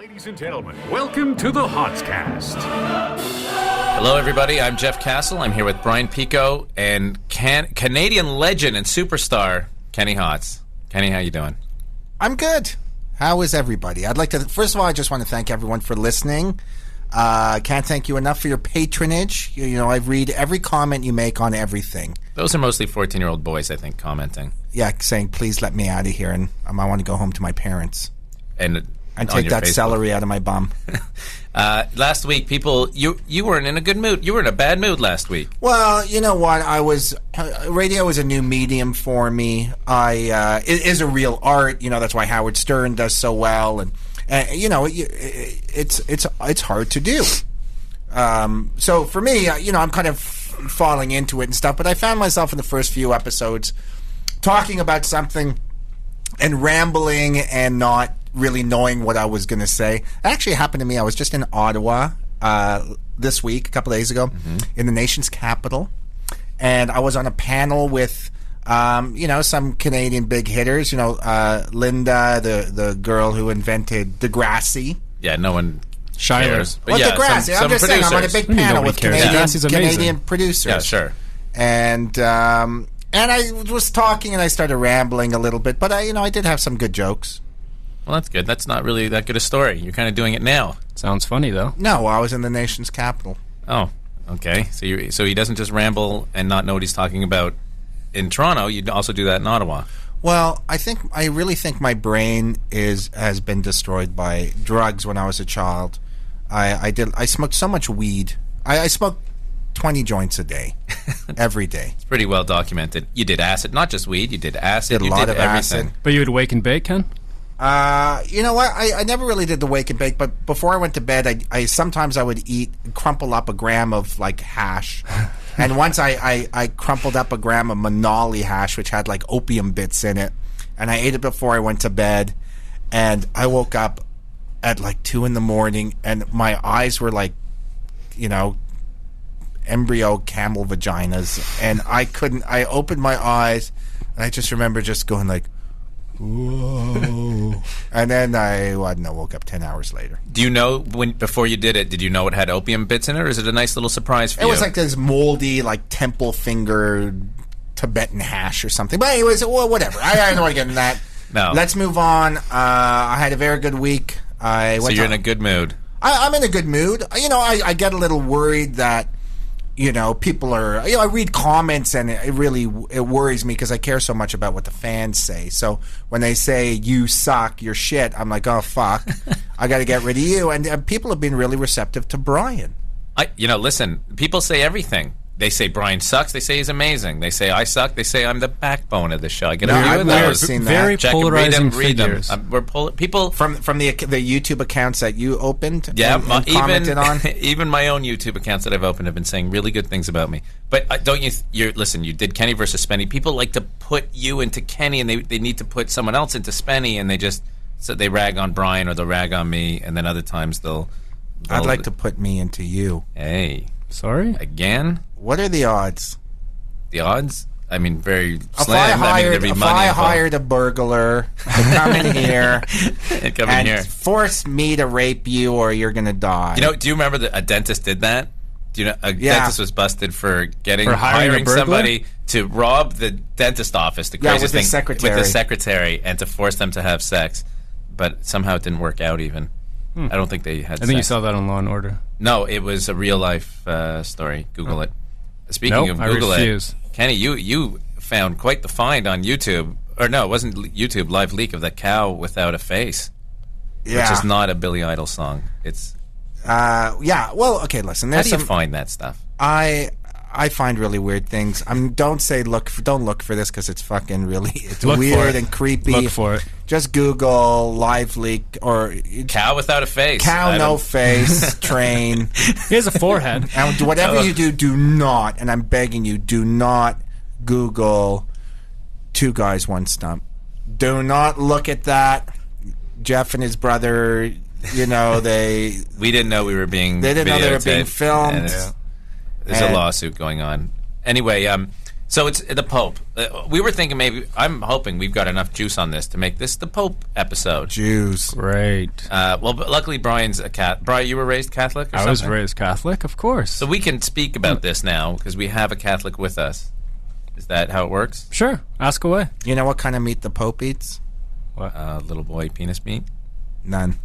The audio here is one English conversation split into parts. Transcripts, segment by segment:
Ladies and gentlemen, welcome to the Hotzcast. Hello, everybody. I'm Jeff Castle. I'm here with Brian Pico and Canadian legend and superstar Kenny Hotz. Kenny, how you doing? I'm good. How is everybody? I'd like to, first of all, I just want to thank everyone for listening. Can't thank you enough for your patronage. You know, I read every comment you make on everything. Those are mostly 14-year-old boys, I think, commenting. Yeah, saying, please let me out of here, and I want to go home to my parents. And take that Facebook. Celery out of my bum. Last week, people, you weren't in a good mood. You were in a bad mood last week. Well, you know what? Radio is a new medium for me. It is a real art. You know, that's why Howard Stern does so well, and you know, it's hard to do. So for me, you know, I'm kind of falling into it and stuff. But I found myself in the first few episodes talking about something and rambling and not really knowing what I was going to say. It actually happened to me. I was just in Ottawa this week, a couple of days ago, in the nation's capital, and I was on a panel with you know, some Canadian big hitters. You know, Linda, the girl who invented Degrassi. Yeah, no one cares. But well, Degrassi. I'm just saying, I'm on a big panel with Canadian producers. Yeah, sure. And I was talking and I started rambling a little bit, but I did have some good jokes. Well, that's good. That's not really that good a story. You're kind of doing it now. Sounds funny, though. No, I was in the nation's capital. Oh, okay. So he doesn't just ramble and not know what he's talking about in Toronto. You also do that in Ottawa. Well, I really think my brain has been destroyed by drugs when I was a child. I smoked so much weed. I smoked 20 joints a day, every day. It's pretty well documented. You did acid, not just weed. You did acid. Did a lot of everything. acid. But you would wake and bake, Ken? You know what? I never really did the wake and bake, but before I went to bed, I sometimes I would crumple up a gram of like hash, and once I crumpled up a gram of Manali hash, which had like opium bits in it, and I ate it before I went to bed, and I woke up at like 2 a.m, and my eyes were like, you know, embryo camel vaginas, and I opened my eyes, and I just remember just going like, whoa. And then I woke up 10 hours later. Do you know before you did it, did you know it had opium bits in it, or is it a nice little surprise for you? It was like this moldy, like temple finger Tibetan hash or something. But anyways, well, whatever. I don't want to get into that. No. Let's move on. I had a very good week. So you're in a good mood. I'm in a good mood. You know, I get a little worried that, you know, people are, you know, I read comments and it worries me because I care so much about what the fans say. So when they say, you suck, you're shit, I'm like, oh, fuck. I got to get rid of you. And people have been really receptive to Brian. Listen, people say everything. They say Brian sucks. They say he's amazing. They say I suck. They say I'm the backbone of the show. I get I've never seen that. Very polarizing figures. People from the YouTube accounts that you opened. Yeah, and commented on. Even my own YouTube accounts that I've opened have been saying really good things about me. But don't you? Listen, you did Kenny versus Spenny. People like to put you into Kenny, and they need to put someone else into Spenny, and they rag on Brian or they'll rag on me, and then other times they'll I'd like to put me into you. Hey, sorry again. What are the odds? The odds? I mean, very If slim. I hired a burglar to come in here and force me to rape you, or you're going to die. You know, do you remember that a dentist did that? Do you know dentist was busted for hiring somebody to rob the dentist office, the craziest thing, with the secretary, and to force them to have sex, but somehow it didn't work out. Even I don't think they had. I think you saw that on Law and Order. No, it was a real life story. Google it. Speaking of I Google refuse. it, Kenny, you found quite the find on YouTube. Or no, it wasn't YouTube, live leak of the cow without a face. Yeah. Which is not a Billy Idol song. It's yeah. Well, okay. Listen. How do you find that stuff? I find really weird things. Don't look for this because it's fucking really look weird and creepy. Look for it. Just Google live leak or cow without a face. Cow no face train. He has a forehead. And whatever you do not, and I'm begging you, do not Google two guys one stump. Do not look at that. Jeff and his brother. You know we didn't know we were being. They didn't know they were being filmed. There's a lawsuit going on. Anyway, So it's the Pope. We were thinking I'm hoping we've got enough juice on this to make this the Pope episode. Juice. Great. Well, but luckily Brian's a Catholic. Brian, you were raised Catholic or something? I was raised Catholic, of course. So we can speak about this now because we have a Catholic with us. Is that how it works? Sure. Ask away. You know what kind of meat the Pope eats? What? Little boy penis meat? None.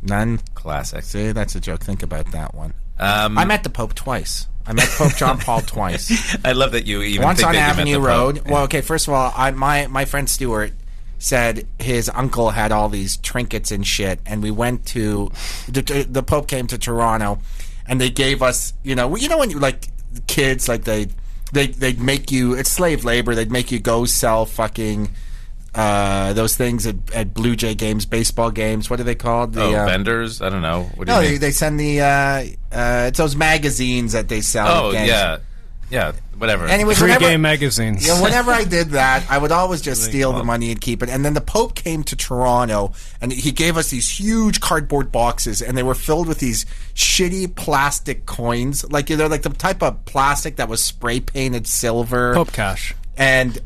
None? Classic. See, that's a joke. Think about that one. I met the Pope twice. I met Pope John Paul twice. I love that you even once think on that Avenue you met the Road. Pope. Well, okay, first of all, my friend Stuart said his uncle had all these trinkets and shit, and we went to the Pope came to Toronto, and they gave us, when you like kids, like they'd make you, it's slave labor, they'd make you go sell fucking those things at Blue Jay games, baseball games. What are they called? Vendors? I don't know. What do you mean? They send it's those magazines that they sell. Oh, yeah, whatever. Anyways, Pre-game magazines. Yeah, whenever I did that, I would always just steal the money and keep it. And then the Pope came to Toronto, and he gave us these huge cardboard boxes, and they were filled with these shitty plastic coins, like like the type of plastic that was spray painted silver. Pope cash. And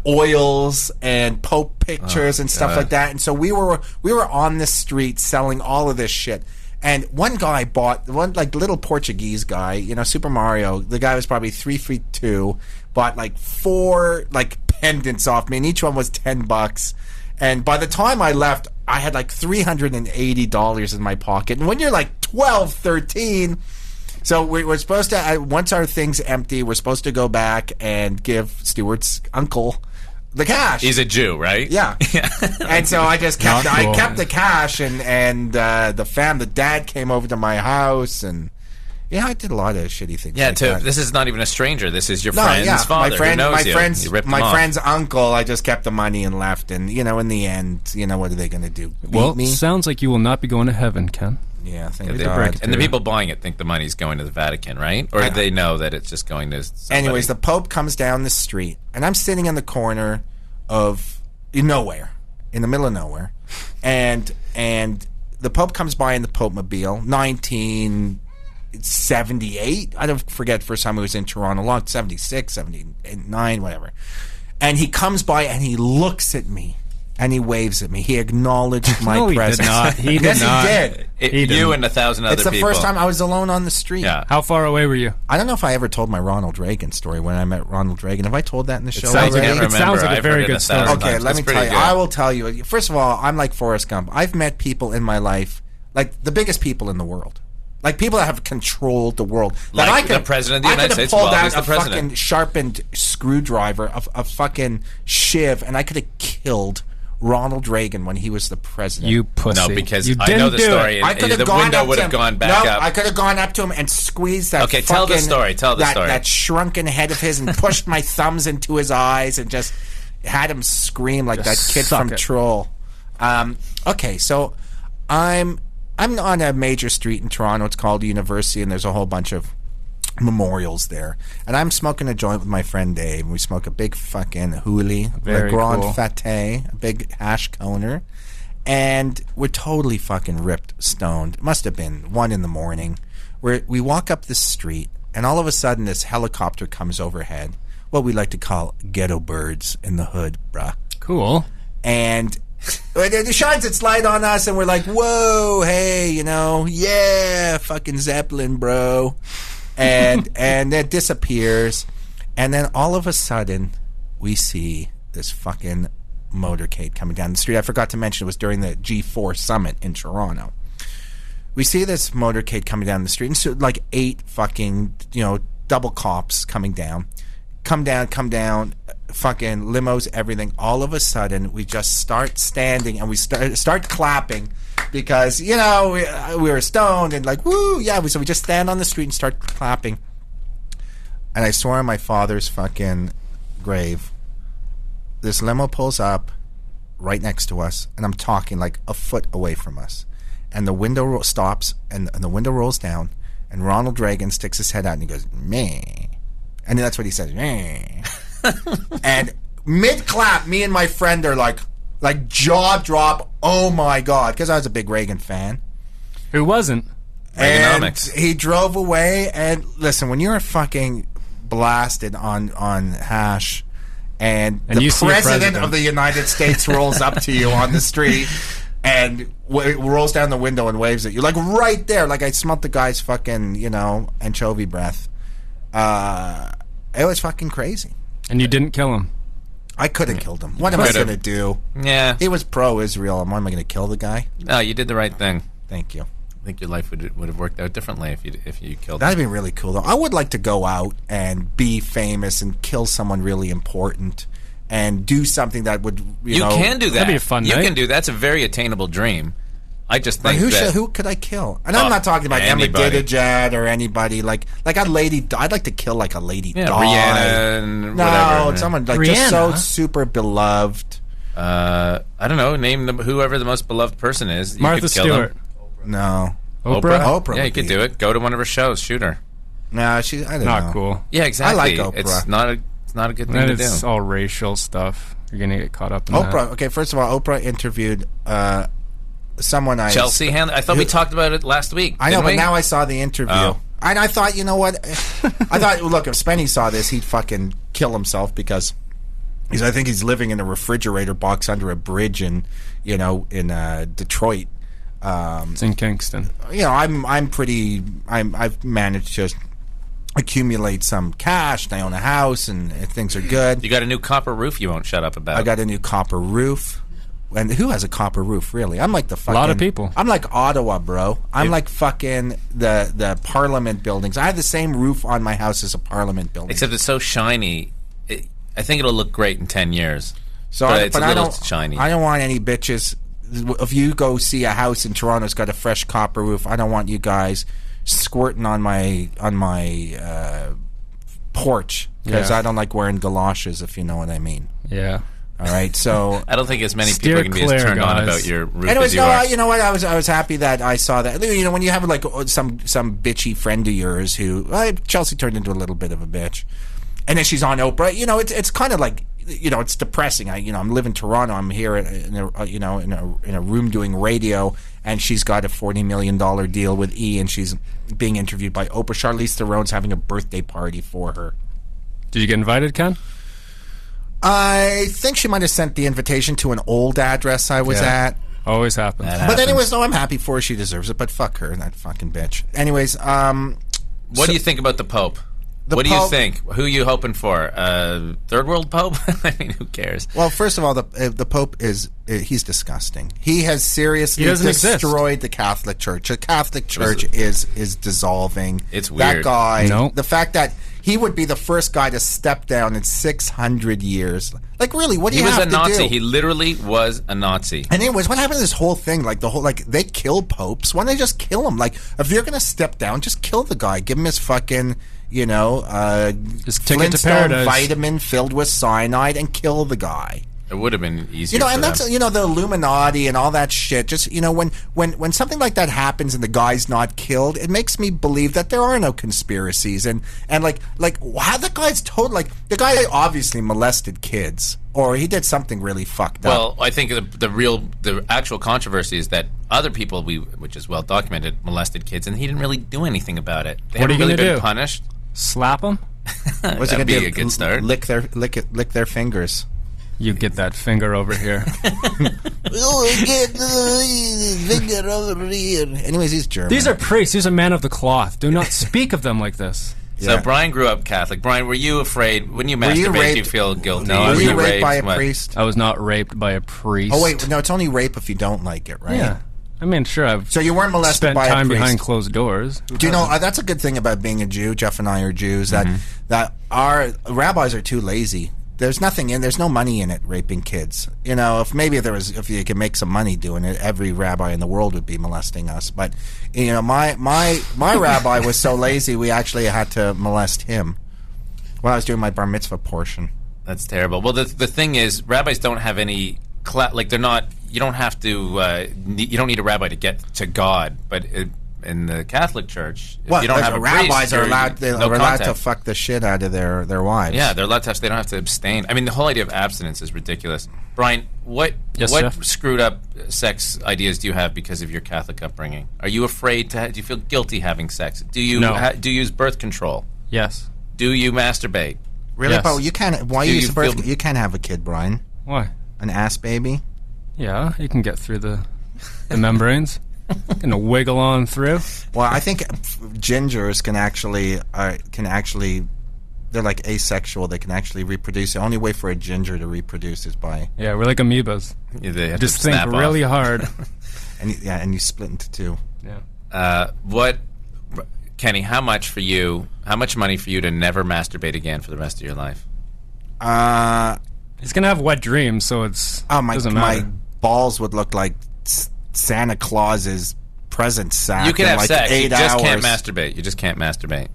oils and Pope pictures and stuff like that. And so we were on the street selling all of this shit. And one guy bought like little Portuguese guy, Super Mario. The guy was probably 3'2", bought like 4 like pendants off me, and each one was $10. And by the time I left, I had like $380 in my pocket. And when you're like 12, 13. So we're supposed to, once our thing's empty, we're supposed to go back and give Stuart's uncle the cash. He's a Jew, right? Yeah. And so I just kept the cash, and the dad came over to my house, and I did a lot of shitty things. Yeah, like that. This is not even a stranger. This is your friend's father who knows you. My friend's uncle. I just kept the money and left, and in the end, what are they going to do? Beat me? Sounds like you will not be going to heaven, Ken. Yeah, thank God. And the people buying it think the money's going to the Vatican, right? Or do they know that it's just going to somebody? Anyways, the Pope comes down the street, and I'm sitting in the corner of nowhere, in the middle of nowhere, and the Pope comes by in the Pope-mobile, 1978. I don't forget the first time he was in Toronto, 76, 79, whatever. And he comes by, and he looks at me. And he waves at me. He acknowledged my presence. He did not. He did. You and 1,000 other people. It's the first time I was alone on the street. Yeah. How far away were you? I don't know if I ever told my Ronald Reagan story when I met Ronald Reagan. Have I told that in the show already? already? It sounds like a very good story. Okay, let me tell you. I will tell you. First of all, I'm like Forrest Gump. I've met people in my life, like the biggest people in the world. Like people that have controlled the world. Like the president of the United States. I could have pulled out a fucking sharpened screwdriver, a fucking shiv, and I could have killed Ronald Reagan when he was the president. You pussy. No, because you I know the story. I could have the window would have gone back up. I could have gone up to him and squeezed that. Okay, tell the story. Tell the story. That shrunken head of his and pushed my thumbs into his eyes and just had him scream like that kid from Troll. Okay, so I'm on a major street in Toronto. It's called University, and there's a whole bunch of memorials there, and I'm smoking a joint with my friend Dave. We smoke a big fucking hoolie, a Grand Fate, a big hash coner, and we're totally fucking ripped stoned. It must have been 1 a.m. We walk up the street, and all of a sudden this helicopter comes overhead, what we like to call ghetto birds in the hood, bruh. Cool. And it shines its light on us, and we're like, whoa, hey, yeah, fucking Zeppelin, bro. And it disappears, and then all of a sudden we see this fucking motorcade coming down the street. I forgot to mention it was during the G4 summit in Toronto. We see this motorcade coming down the street, and so like 8 fucking double cops coming down, come down, fucking limos, everything. All of a sudden we just start standing and we start clapping. Because, we were stoned and like, woo, yeah. So we just stand on the street and start clapping. And I swear on my father's fucking grave, this limo pulls up right next to us, and I'm talking like a foot away from us. And the window stops, and the window rolls down, and Ronald Reagan sticks his head out, and he goes, meh. And that's what he says, meh. And mid-clap, me and my friend are like jaw drop, oh my God, because I was a big Reagan fan. Who wasn't? Reaganomics. And he drove away, and listen, when you're a fucking blasted on hash, and the president of the United States rolls up to you on the street and rolls down the window and waves at you, like right there. Like I smelt the guy's fucking, anchovy breath. It was fucking crazy. And you didn't kill him. I could have killed him. What am I going to do? Yeah. He was pro-Israel. Why am I going to kill the guy? No, you did the right thing. Thank you. I think your life would have worked out differently if you killed him. That'd be really cool, though. I would like to go out and be famous and kill someone really important and do something that would, you can do that. That'd be a fun night. You can do that's a very attainable dream. I just think who could I kill? And I'm not talking about anybody. Emma Didajad or anybody like a lady. I'd like to kill like a lady. Rihanna and whatever. Someone like just so super beloved. I don't know. Name whoever the most beloved person is. You Martha could kill Stewart. Them. No. Oprah. Yeah, you could do it. Go to one of her shows. Shoot her. No, I don't know. Not cool. Yeah, exactly. I like Oprah. It's not a good thing to do. It's all racial stuff. You're gonna get caught up in that. Oprah. Okay, first of all, Oprah interviewed someone Chelsea Handler. I thought we talked about it last week. I know, but now I saw the interview. Oh. And I thought, you know what? I thought, look, if Spenny saw this, he'd fucking kill himself because I think he's living in a refrigerator box under a bridge in Detroit. It's in Kingston. I've managed to accumulate some cash, and I own a house, and things are good. You got a new copper roof you won't shut up about. I got a new copper roof. And who has a copper roof, really? I'm like the fucking... A lot of people. I'm like Ottawa, bro. I'm like fucking the Parliament buildings. I have the same roof on my house as a Parliament building. Except it's so shiny. I think it'll look great in 10 years. But it's a little shiny. I don't want any bitches... If you go see a house in Toronto that's got a fresh copper roof, I don't want you guys squirting on my porch because I don't like wearing galoshes, if you know what I mean. Yeah. All right, so I don't think as many people can be as turned on about your roof as you are. You know what? I was happy that I saw that. You know, when you have like some bitchy friend of yours who Chelsea turned into a little bit of a bitch, and then she's on Oprah. You know, it's kind of like, you know, it's depressing. I'm living in Toronto. I'm here in a room doing radio, and she's got a $40 million deal with E, and she's being interviewed by Oprah. Charlize Theron's having a birthday party for her. Did you get invited, Ken? I think she might have sent the invitation to an old address I was at. Always happens. But anyways, no, I'm happy for her. She deserves it. But fuck her, that fucking bitch. Anyways, what do you think about the Pope? What do you think? Who are you hoping for? Third world Pope? I mean, who cares? Well, first of all, the Pope he's disgusting. He has seriously destroyed the Catholic Church. The Catholic Church is dissolving. It's weird. That guy, the fact that he would be the first guy to step down in 600 years. Like, really, what do you have to do? He was a Nazi. He literally was a Nazi. And anyways, what happened to this whole thing? Like, they kill popes. Why don't they just kill him? Like, if you're going to step down, just kill the guy. Give him his fucking... just take it to paradise. Vitamin filled with cyanide and kill the guy. It would have been easier. And that's the Illuminati and all that shit. Just when something like that happens and the guy's not killed, it makes me believe that there are no conspiracies and like wow, the guy's the guy obviously molested kids or he did something really fucked up. Well, I think the actual controversy is that other people which is well documented, molested kids, and he didn't really do anything about it. They haven't really been punished. Slap them? What's That'd be a good start. Lick their fingers. You get that finger over here. Get the finger over here. Anyways, he's German. These are priests. These are men of the cloth. Do not speak of them like this. So Brian grew up Catholic. Brian, were you afraid when you masturbate? Do you feel guilty? No, were you raped by a priest? I was not raped by a priest. Oh wait, no, it's only rape if you don't like it, right? Yeah. I mean, sure. So you weren't molested by a priest. Spent time behind closed doors. Do you know that's a good thing about being a Jew? Jeff and I are Jews. That our rabbis are too lazy. There's no money in it raping kids. If you could make some money doing it, every rabbi in the world would be molesting us. But my rabbi was so lazy, we actually had to molest him when I was doing my bar mitzvah portion. That's terrible. Well, the thing is, rabbis don't have any they're not. You don't have to. You don't need a rabbi to get to God, but. In the Catholic Church, if you don't have a rabbis priest, are allowed to fuck the shit out of their wives. Yeah, they're allowed to. They don't have to abstain. I mean, the whole idea of abstinence is ridiculous. Brian, what screwed up sex ideas do you have because of your Catholic upbringing? Are you afraid to? Do you feel guilty having sex? Do you do you use birth control? Yes. Do you masturbate? Really? Yes. But you can't. Why are you supposed? You can't have a kid, Brian. Why? An ass baby? Yeah, you can get through the membranes. Gonna wiggle on through. Well, I think gingers can actually they're like asexual. They can actually reproduce. The only way for a ginger to reproduce is by Yeah, we're like amoebas. Yeah, they have Just to think snap really off. hard. and you split into two. Yeah. Kenny? How much money for you to never masturbate again for the rest of your life? He's gonna have wet dreams, so it's doesn't matter. My balls would look like Santa Claus's present sack. You can in have like sex. 8 You just hours. can't masturbate. You just can't masturbate.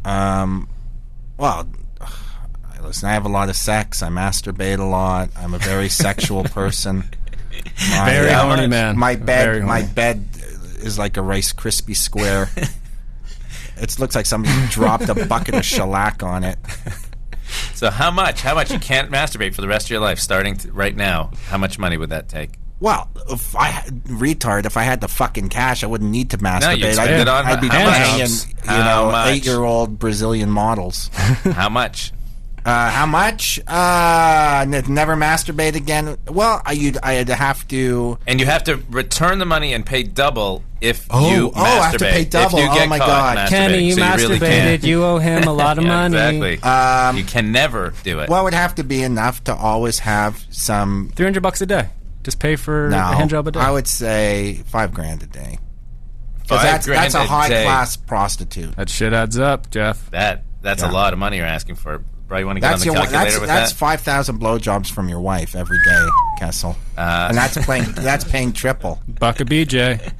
Well, listen, I have a lot of sex. I masturbate a lot. I'm a very sexual person. Very horny man. My Very horny. bed is like a Rice Krispie square. It looks like somebody dropped a bucket of shellac on it. So how much? How much? You can't masturbate for the rest of your life, starting right now. How much money would that take? Well, if I had the fucking cash, I wouldn't need to masturbate. you'd spend it on I'd be how much? banging, How much? 8-year-old Brazilian models. How much? How much? Never masturbate again. Well, I'd have to. And you have to return the money and pay double if you masturbate. I have to pay double. If you get Oh my caught God. Kenny, you masturbating, so you really masturbated. can't. You owe him a lot of money. Exactly. You can never do it. Well, it would have to be enough to always have some. $300 a day. Just pay for a hand job a day. I would say $5,000 a day. $5,000 That's a a high day. class prostitute. That shit adds up, Jeff. That's a lot of money you're asking for. Bro, you want to get That's on the calculator with that's that? 5,000 blowjobs from your wife every day, Kessel, and that's paying triple. Buck a BJ.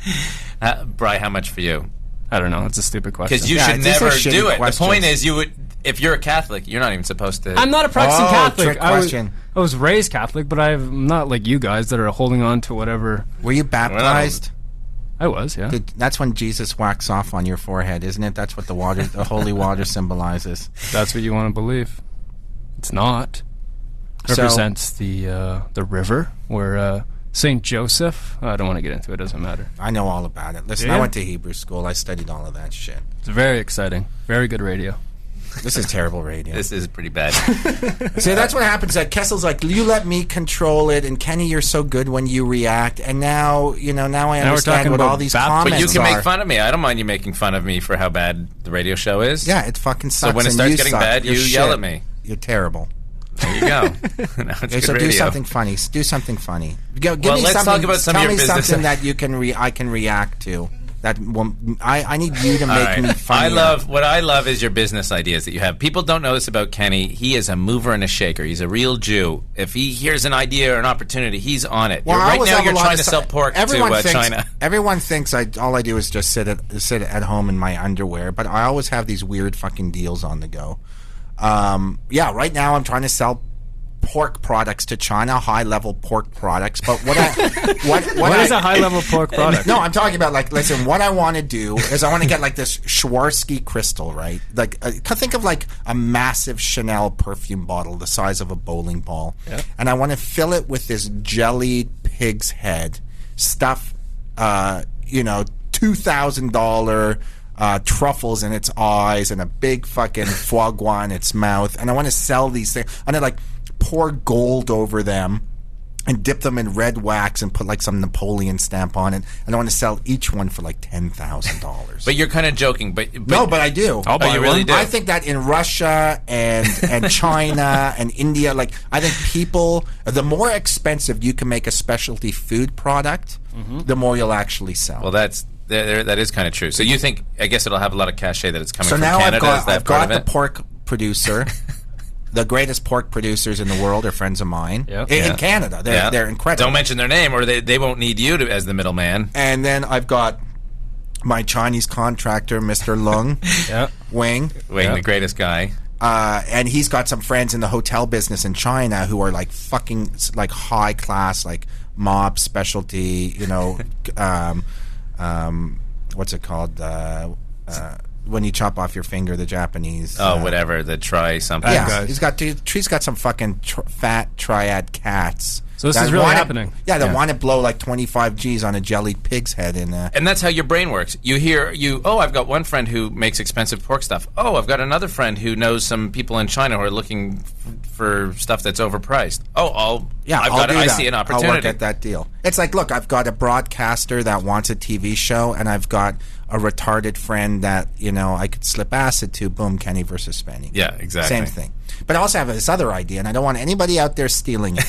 Bri, how much for you? I don't know. It's a stupid question. Because you Yeah, should these are never shitty do it. questions. The point is, you would. If you're a Catholic, you're not even supposed to. I'm not a practicing Catholic. Trick question. I was raised Catholic, but I'm not like you guys that are holding on to whatever. Were you baptized? I was, yeah. That's when Jesus whacks off on your forehead, isn't it? That's what the holy water symbolizes. That's what you want to believe. It's not. So- Represents the river where Saint Joseph. I don't want to get into it. Doesn't matter. I know all about it. Listen, Yeah. I went to Hebrew school. I studied all of that shit. It's very exciting. Very good radio. This is terrible radio. This is pretty bad. See, that's what happens. That Kessel's like, you let me control it, and Kenny, you're so good when you react. And now, now I we're understand talking what about all these baptism. comments But you can are. make fun of me. I don't mind you making fun of me for how bad the radio show is. Yeah, it fucking sucks. So when it and starts you getting suck. bad, You're you yell shit. at me. You're terrible. There you go. Now it's Okay, good so radio. do something funny. Do something funny. Give Well, me let's something, talk about some of tell your me business. something that I can react to. I need you to All make right. me funnier. What I love is your business ideas that you have. People don't know this about Kenny. He is a mover and a shaker. He's a real Jew. If he hears an idea or an opportunity, he's on it. Well, Right now, you're trying to sell pork to China. Everyone thinks all I do is just sit at home in my underwear, but I always have these weird fucking deals on the go. Right now I'm trying to sell pork products to China, high-level pork products. But what is a high-level pork product? No, I'm talking about listen. What I want to do is I want to get this Swarovski crystal, right? Think of a massive Chanel perfume bottle the size of a bowling ball, and I want to fill it with this jellied pig's head stuff. $2,000 truffles in its eyes and a big fucking foie gras in its mouth, and I want to sell these things. And I pour gold over them and dip them in red wax and put some Napoleon stamp on it, and I want to sell each one for $10,000. But you're kind of joking. But no, but I do. I'll buy you really one. do? I think that in Russia and China and India, I think people, the more expensive you can make a specialty food product, the more you'll actually sell. Well, that is kind of true. So you think? I guess it'll have a lot of cachet that it's coming So from now Canada. Is that I've part got of the it? pork producer. The greatest pork producers in the world are friends of mine. Yep. In Canada. They're incredible. Don't mention their name, or they won't need you as the middleman. And then I've got my Chinese contractor, Mr. Lung Wing. The greatest guy. And he's got some friends in the hotel business in China who are fucking high class, mob specialty, what's it called? When you chop off your finger, the Japanese. Whatever, the try something. Yeah, he's got some fucking fat triad cats So this is really happening. Yeah, they want to blow like 25 G's on a jellied pig's head. And that's how your brain works. You hear, I've got one friend who makes expensive pork stuff. Oh, I've got another friend who knows some people in China who are looking for stuff that's overpriced. Oh, I see an opportunity. I'll work at that deal. It's like, look, I've got a broadcaster that wants a TV show, and I've got a retarded friend that, I could slip acid to. Boom, Kenny versus Spenny. Yeah, exactly. Same thing. But I also have this other idea, and I don't want anybody out there stealing it.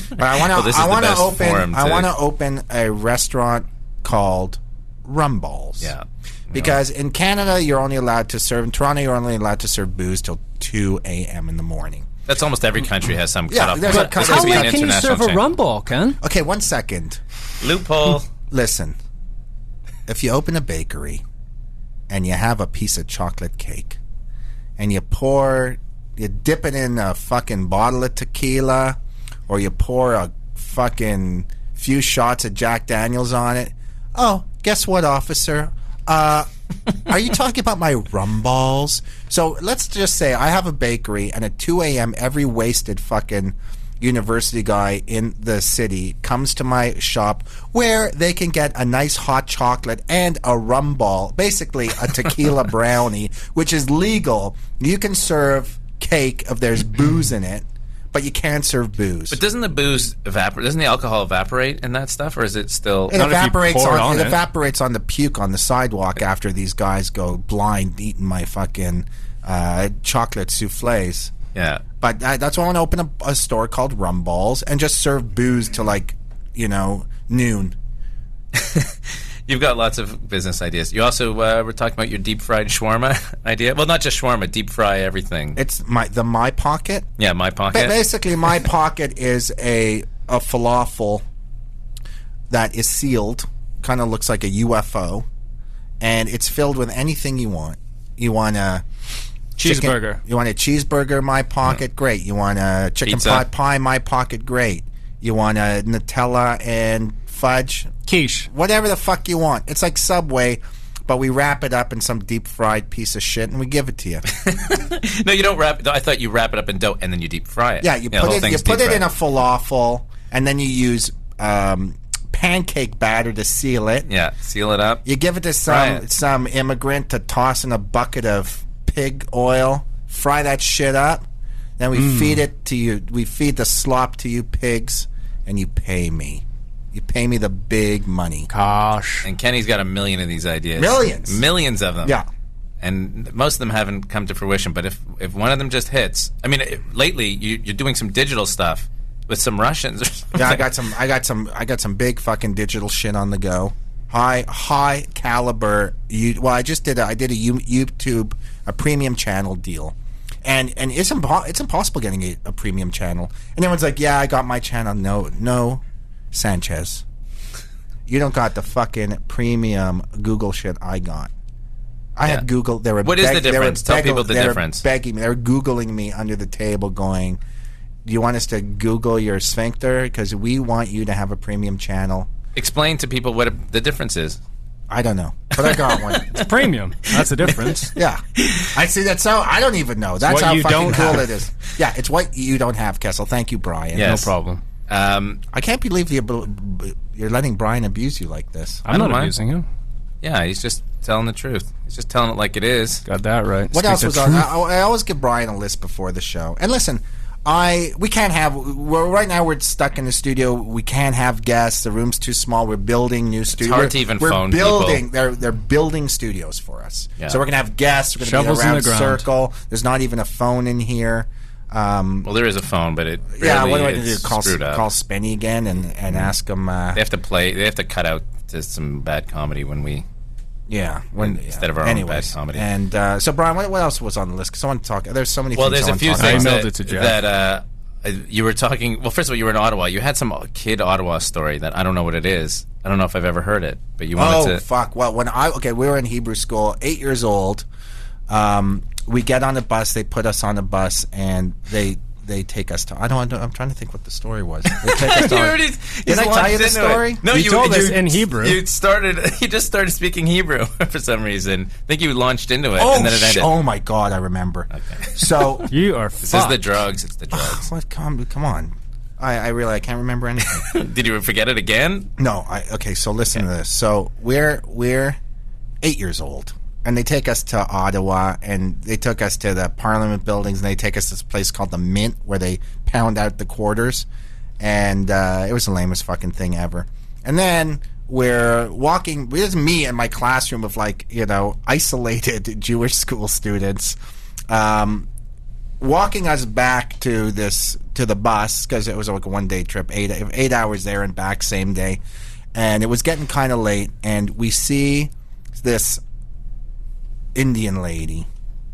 But I want to open a restaurant called Rumballs. Yeah. Because in Canada, you're only allowed to serve. In Toronto, you're only allowed to serve booze till 2 a.m. in the morning. That's almost every country has some cutoff. But how late can you serve a Rumball, Ken? Okay, 1 second. Loophole. Listen, if you open a bakery and you have a piece of chocolate cake and you dip it in a fucking bottle of tequila, or you pour a fucking few shots of Jack Daniels on it. Oh, guess what, officer? Are you talking about my Rumballs? So let's just say I have a bakery, and at 2 a.m. every wasted fucking university guy in the city comes to my shop where they can get a nice hot chocolate and a Rumball, basically a tequila brownie, which is legal. You can serve cake if there's booze in it, but you can't serve booze. But doesn't the booze evaporate? Doesn't the alcohol evaporate in that stuff, or is it still? It evaporates on the puke on the sidewalk after these guys go blind eating my fucking chocolate soufflés. Yeah. But that's why I want to open a store called Rumballs and just serve booze till noon. You've got lots of business ideas. You also were talking about your deep fried shawarma idea. Well, not just shawarma, deep fry everything. It's My Pocket. Yeah, My Pocket. Basically, My Pocket is a falafel that is sealed, kind of looks like a UFO, and it's filled with anything you want. You want a cheeseburger. You want a cheeseburger, My Pocket, great. You want a chicken pot pie, My Pocket, great. You want a Nutella and fudge, quiche, whatever the fuck you want. It's like Subway, but we wrap it up in some deep fried piece of shit and we give it to you. No, you don't wrap it. I thought you wrap it up in dough and then you deep fry it. Yeah, you put it in a falafel, and then you use pancake batter to seal it. Yeah, seal it up. You give it to some immigrant to toss in a bucket of pig oil, fry that shit up, then we feed it to you. We feed the slop to you pigs, and you pay me. You pay me the big money. Gosh. And Kenny's got a million of these ideas. Millions of them. Yeah. And most of them haven't come to fruition. But if one of them just hits, I mean, lately you're doing some digital stuff with some Russians. Or something. Yeah, I got some big fucking digital shit on the go. High caliber. I did a YouTube, a premium channel deal. And it's impossible getting a premium channel. And everyone's like, yeah, I got my channel. No, Sanchez. You don't got the fucking premium Google shit I got. I had Google. What is the difference? Tell people the difference. Begging me. They were Googling me under the table going, do you want us to Google your sphincter? Because we want you to have a premium channel. Explain to people what the difference is. I don't know, but I got one. It's premium. That's the difference. Yeah. I see that. So I don't even know. That's how fucking cool it is. Yeah, it's what you don't have, Kessel. Thank you, Brian. Yes. No problem. I can't believe you're letting Brian abuse you like this. I'm not abusing him. Yeah, he's just telling the truth. He's just telling it like it is. Got that right. What else was on? I always give Brian a list before the show. And listen, we can't have. Right now we're stuck in the studio. We can't have guests. The room's too small. We're building new studios. It's hard to even phone people. They're building studios for us. Yeah. So we're gonna have guests. We're gonna be in a round circle. There's not even a phone in here. Well, there is a phone, but it really, what do I do? Call Spenny again and ask him. They have to play. They have to cut out to some bad comedy when we. Yeah, instead of our own bad comedy. And so, Brian, what else was on the list? Because I want to talk. There's so many. Well, things there's a few things that you were talking. Well, first of all, you were in Ottawa. You had some kid Ottawa story that I don't know what it is. I don't know if I've ever heard it, but you wanted to. Oh fuck! Well, we were in Hebrew school, 8 years old. We get on a bus. They put us on a bus, and they take us to. I'm trying to think what the story was. They take us to. Did I tell you the story? No, you told us in Hebrew. You just started speaking Hebrew for some reason. I think you launched into it, and then it ended. Oh my God, I remember. Okay. So you are. This is the drugs. It's the drugs. Come on. I can't remember anything. Did you forget it again? No. Okay, so listen to this. So we're 8 years old, and they take us to Ottawa, and they took us to the Parliament buildings, and they take us to this place called the Mint, where they pound out the quarters, and it was the lamest fucking thing ever. And then we're walking. It was me and my classroom of isolated Jewish school students. Walking us back to the bus, because it was like a 1-day trip, 8 hours there and back same day, and it was getting kind of late, and we see this Indian lady,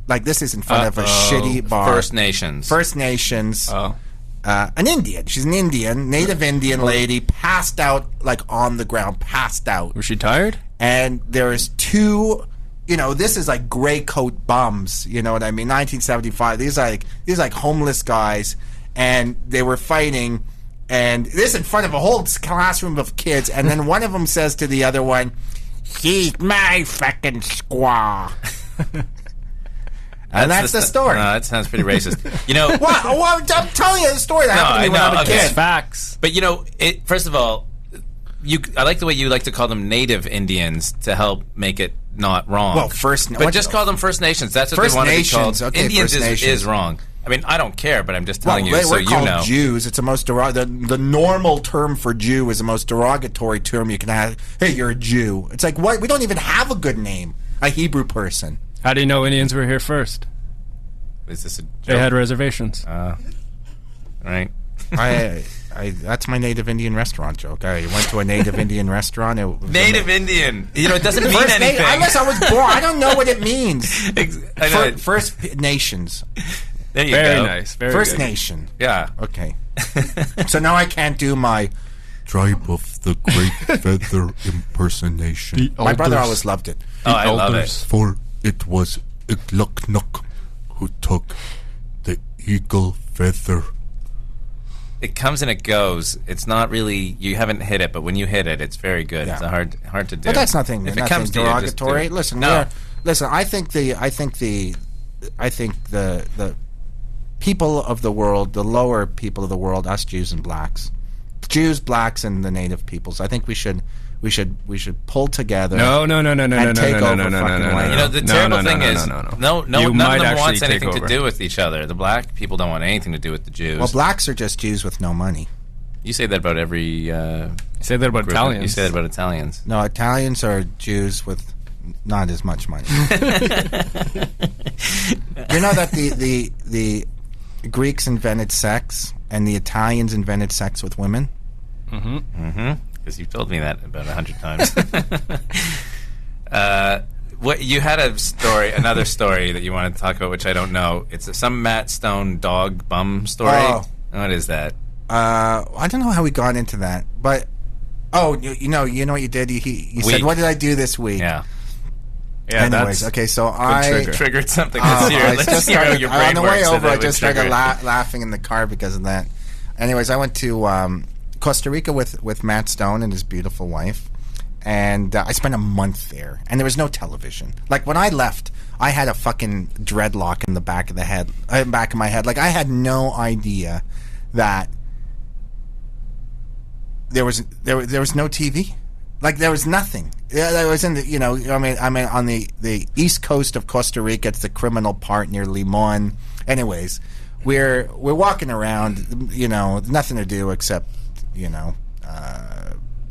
like this is in front of a shitty bar. First Nations. An Indian. She's an Indian, native Indian lady, passed out on the ground, passed out. Was she tired? And there is two. This is like gray coat bums. You know what I mean? 1975. These like homeless guys, and they were fighting. And this in front of a whole classroom of kids. And then one of them says to the other one, "He's my fucking squaw." And that's the story. No, that sounds pretty racist. Well, I'm telling you the story that happened to me when I was a kid. It's facts. But first of all, I like the way you like to call them Native Indians to help make it not wrong. Well, but just call them First Nations. That's what they want to be called. Okay, Indians is wrong. I mean, I don't care, but I'm just telling you so you know. We're called Jews. It's the most the normal term for Jew is the most derogatory term you can have. Hey, you're a Jew. It's like, what? We don't even have a good name. A Hebrew person. How do you know Indians were here first? Is this a joke? They had reservations. Right. That's my native Indian restaurant joke. I went to a native Indian restaurant. Native Indian. It doesn't mean anything. Unless I was born. I don't know what it means. First Nations. There you go. Very nice. First good. Nation. Yeah. Okay. So now I can't do my tribe of the great feather impersonation. My brother always loved it. Oh, I love it. For it was Igluknuk who took the eagle feather. It comes and it goes. It's not really, you haven't hit it, but when you hit it, it's very good. Yeah. It's hard to do. But that's nothing. If it comes derogatory. To you, listen, I think the people of the world, the lower people of the world, us Jews and blacks, blacks, and the native peoples. I think we should pull together. No. And take over fucking land. The terrible thing is, none of them wants anything to do with each other. The black people don't want anything to do with the Jews. Well, blacks are just Jews with no money. You say that about every. You say that about Italians. You say that about Italians. No, Italians are Jews with not as much money. You know that the Greeks invented sex and the Italians invented sex with women? Because you've told me that about 100 times. What you had another story that you want to talk about, which I don't know. It's some Matt Stone dog bum story. Oh. What is that? I don't know how we got into that, but you know what you did. You said, "What did I do this week?" Yeah. Anyways, okay, so I triggered something. On the way over, I just started laughing in the car because of that. Anyways, I went to Costa Rica with Matt Stone and his beautiful wife, and I spent a month there. And there was no television. Like when I left, I had a fucking dreadlock in the back of my head. Like I had no idea that there was no TV. Like there was nothing. I was in the I mean on the east coast of Costa Rica. It's the criminal part near Limon. Anyways, we're walking around. Nothing to do except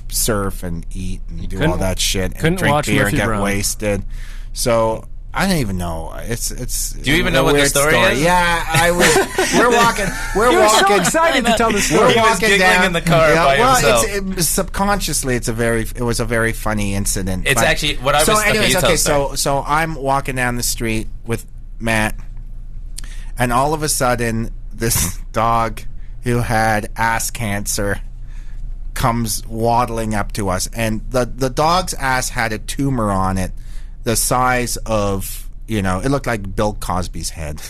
surf and eat and do all that shit and drink beer and get wasted. So I don't even know. It's. Do you even know what the story is? Yeah, I was. We're walking. You were so excited to tell the story. He was giggling down in the car by himself. Subconsciously, it was a very funny incident. It's actually what I was. Anyways, so I'm walking down the street with Matt, and all of a sudden, this dog who had ass cancer comes waddling up to us, and the dog's ass had a tumor on it the size of, it looked like Bill Cosby's head.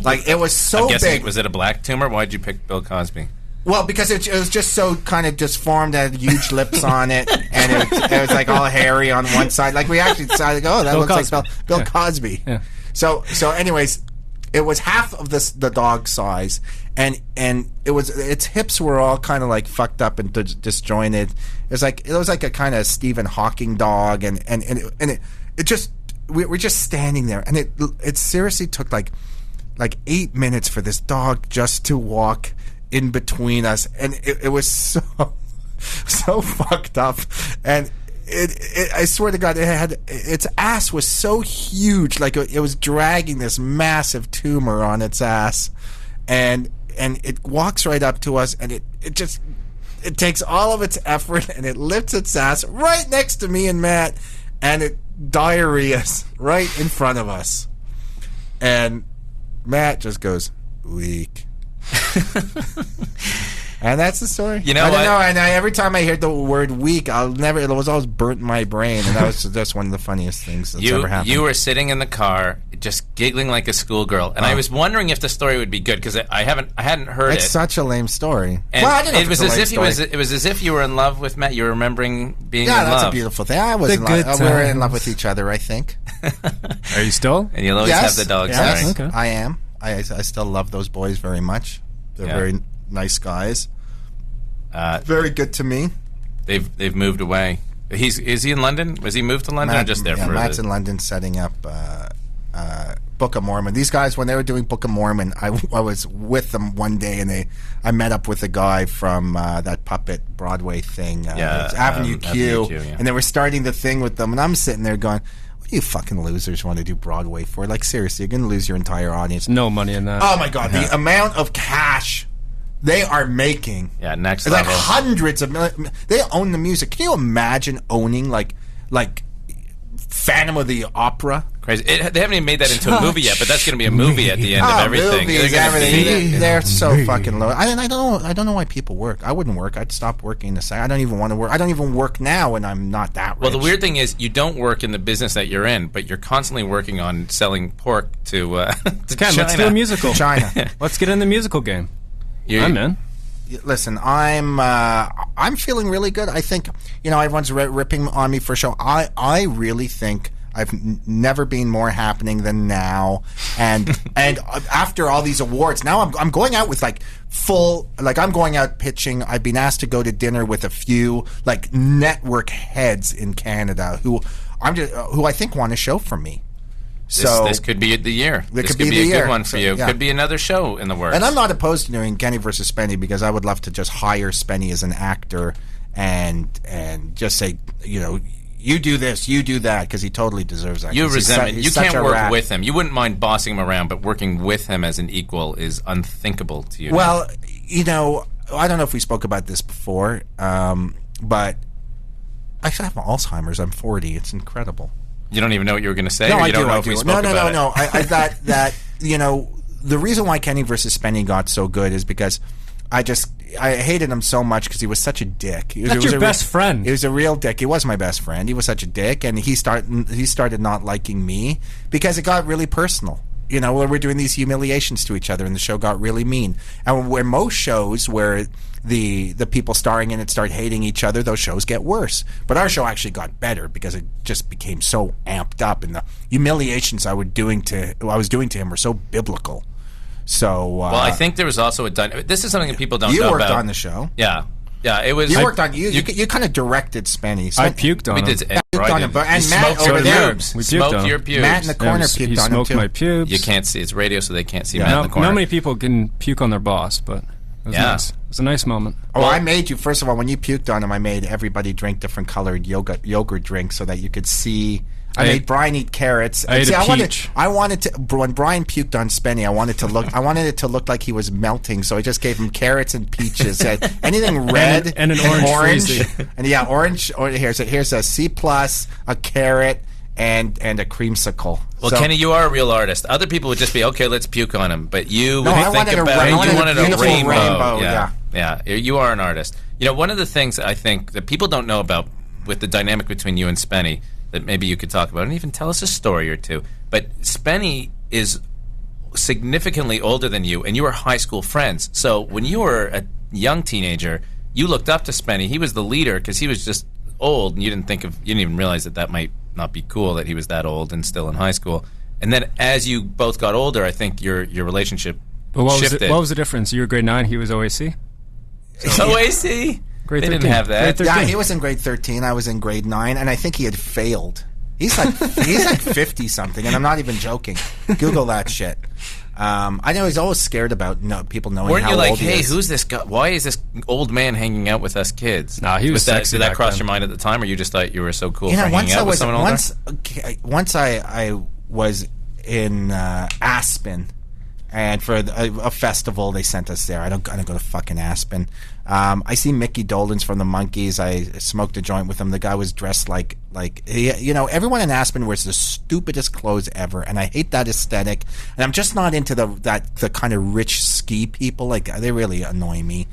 Like, it was so big. Was it a black tumor? Why'd you pick Bill Cosby? Well, because it was just so kind of disformed, it had huge lips on it, and it was like all hairy on one side. Like, we actually decided, that looks like Bill Cosby. Yeah. So anyways, It was half of the dog size, and its hips were all kind of like fucked up and disjointed. It was like a kind of Stephen Hawking dog, and it just we were just standing there, and it seriously took like 8 minutes for this dog just to walk in between us, and it was so fucked up, and I swear to God, its ass was so huge, like it was dragging this massive tumor on its ass, and it walks right up to us, and it takes all of its effort, and it lifts its ass right next to me and Matt, and it diarrheas right in front of us, and Matt just goes, weak. And that's the story. You know, I don't know. And every time I hear the word weak, it was always burnt in my brain, and that was just one of the funniest things that's ever happened. You were sitting in the car, just giggling like a schoolgirl, and I was wondering if the story would be good because I hadn't heard it. It's such a lame story. And well, I don't know it was as if it was as if you were in love with Matt. You were remembering being in love. Yeah, that's a beautiful thing. I was in love. We were in love with each other, I think. Are you still? And you'll always have the dogs. Yes, right? okay. I am. I still love those boys very much. They're very nice guys. Very good to me. They've moved away. Is he in London? Was he moved to London or just there for Matt's in London setting up Book of Mormon. These guys, when they were doing Book of Mormon, I was with them one day, and I met up with a guy from that puppet Broadway thing, Avenue Q, and they were starting the thing with them, and I'm sitting there going, what do you fucking losers want to do Broadway for? Like, seriously, you're going to lose your entire audience. No money in that. Oh, my God. The amount of cash they are making. Yeah, next level. Like hundreds of millions. They own the music. Can you imagine owning, like Phantom of the Opera? Crazy. They haven't even made that into a movie yet, but that's going to be a movie at the end of everything. They're so fucking low. I don't know why people work. I wouldn't work. I'd stop working in a second. I don't even want to work. I don't even work now, and I'm not that rich. Well, the weird thing is, you don't work in the business that you're in, but you're constantly working on selling pork to China. Let's do a musical. China. Let's get in the musical game. I'm in. Listen, I'm feeling really good. I think, everyone's ripping on me for a show. I really think I've never been more happening than now. And after all these awards, now I'm going out with I'm going out pitching. I've been asked to go to dinner with a few network heads in Canada who I think want a show from me. This could be the year. This could be a good one for you. Could be another show in the works. And I'm not opposed to doing Kenny versus Spenny because I would love to just hire Spenny as an actor and just say, you do this, you do that, because he totally deserves that. You resent it. You can't work with him. You wouldn't mind bossing him around, but working with him as an equal is unthinkable to you. Well, I don't know if we spoke about this before, but I have Alzheimer's. I'm 40. It's incredible. You don't even know what you were going to say? No, I do. No. I thought that, the reason why Kenny versus Spenny got so good is because I hated him so much because he was such a dick. That's your best friend. He was a real dick. He was my best friend. He was such a dick, and he started not liking me because it got really personal. Where we're doing these humiliations to each other, and the show got really mean. And where most shows where the people starring in it start hating each other, those shows get worse. But our show actually got better because it just became so amped up, and the humiliations I was doing to him were so biblical. So, well, I think there was also this is something that people don't know about. You worked on the show. Yeah, it was. You worked on you kind of directed Spenny. I puked on him. We puked on him, and Matt over there. We smoked your pubes. Matt in the corner puked on him too. He smoked my pubes. You can't see. It's radio, so they can't see Matt in the corner. Not many people can puke on their boss, but it was nice. It was a nice moment. Oh, I made you. First of all, when you puked on him, I made everybody drink different colored yogurt drinks so that you could see. I made Brian eat carrots. I ate a peach. I wanted to. When Brian puked on Spenny, I wanted it to look like he was melting. So I just gave him carrots and peaches. Anything red and an orange. And orange. Here's a C+, a carrot, and a creamsicle. Well, so, Kenny, you are a real artist. Other people would just be okay. Let's puke on him, but you wanted a rainbow. Yeah. You are an artist. One of the things I think that people don't know about with the dynamic between you and Spenny that maybe you could talk about and even tell us a story or two. But Spenny is significantly older than you, and you were high school friends. So when you were a young teenager, you looked up to Spenny. He was the leader because he was just old, and you didn't even realize that might not be cool that he was that old and still in high school. And then as you both got older, I think your relationship shifted. What was the difference? You were grade 9, he was OAC? OAC? Grade 13. They didn't have that. Yeah, he was in grade 13. I was in grade 9, and I think he had failed. He's like 50 something, and I'm not even joking. Google that shit. I know he's always scared about people knowing Weren't how you like, old he hey, is. who's this guy? Why is this old man hanging out with us kids? Nah, he was sexy Did that back cross then. your mind at the time, or you just thought you were so cool You know, for hanging out with someone older? Once I was in Aspen, and for a festival, they sent us there. I don't go to fucking Aspen. I see Mickey Dolenz from the Monkees. I smoked a joint with him. The guy was dressed like everyone in Aspen wears the stupidest clothes ever, and I hate that aesthetic. And I'm just not into the kind of rich ski people. Like, they really annoy me.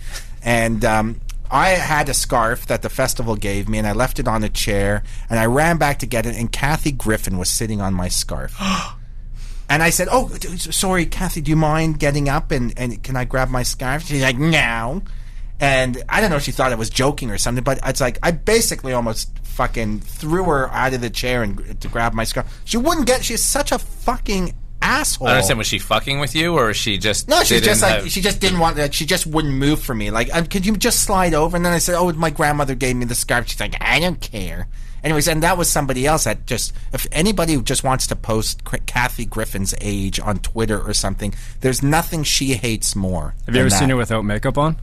And I had a scarf that the festival gave me, and I left it on a chair, and I ran back to get it, and Kathy Griffin was sitting on my scarf. And I said, "Oh, sorry, Kathy, do you mind getting up and can I grab my scarf?" She's like, "No." And I don't know if she thought I was joking or something, but it's like I basically almost fucking threw her out of the chair to grab my scarf. She wouldn't get. She's such a fucking asshole. I understand. Was she fucking with you, or she just no? She's just like she just didn't want. Like, she just wouldn't move for me. Like, could you just slide over? And then I said, "Oh, my grandmother gave me the scarf." She's like, "I don't care." Anyways, and that was somebody else that just, if anybody who just wants to post Kathy Griffin's age on Twitter or something, there's nothing she hates more. Have you ever seen her without makeup on?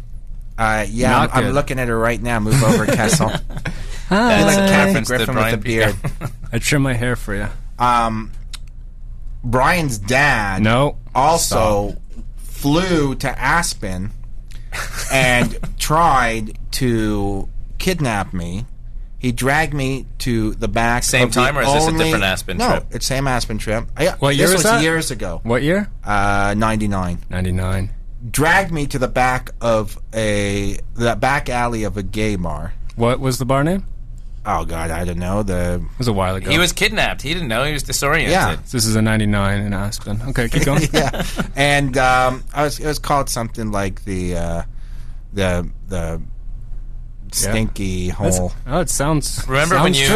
Yeah, I'm looking at her right now. Move over, Kessel. Hi. Like Kathy Griffin with the beard. I trim my hair for you. Brian's dad also flew to Aspen and tried to kidnap me. He dragged me to the back. Same time, or is this a different Aspen trip? No, it's same Aspen trip. What year was that? Years ago. What year? 99. 99. Dragged me to the back of the back alley of a gay bar. What was the bar name? Oh God, I don't know. It was a while ago. He was kidnapped. He didn't know. He was disoriented. Yeah. So this is a 99 in Aspen. Okay, keep going. Yeah, and it was called something like the stinky hole. It sounds. Remember sounds when you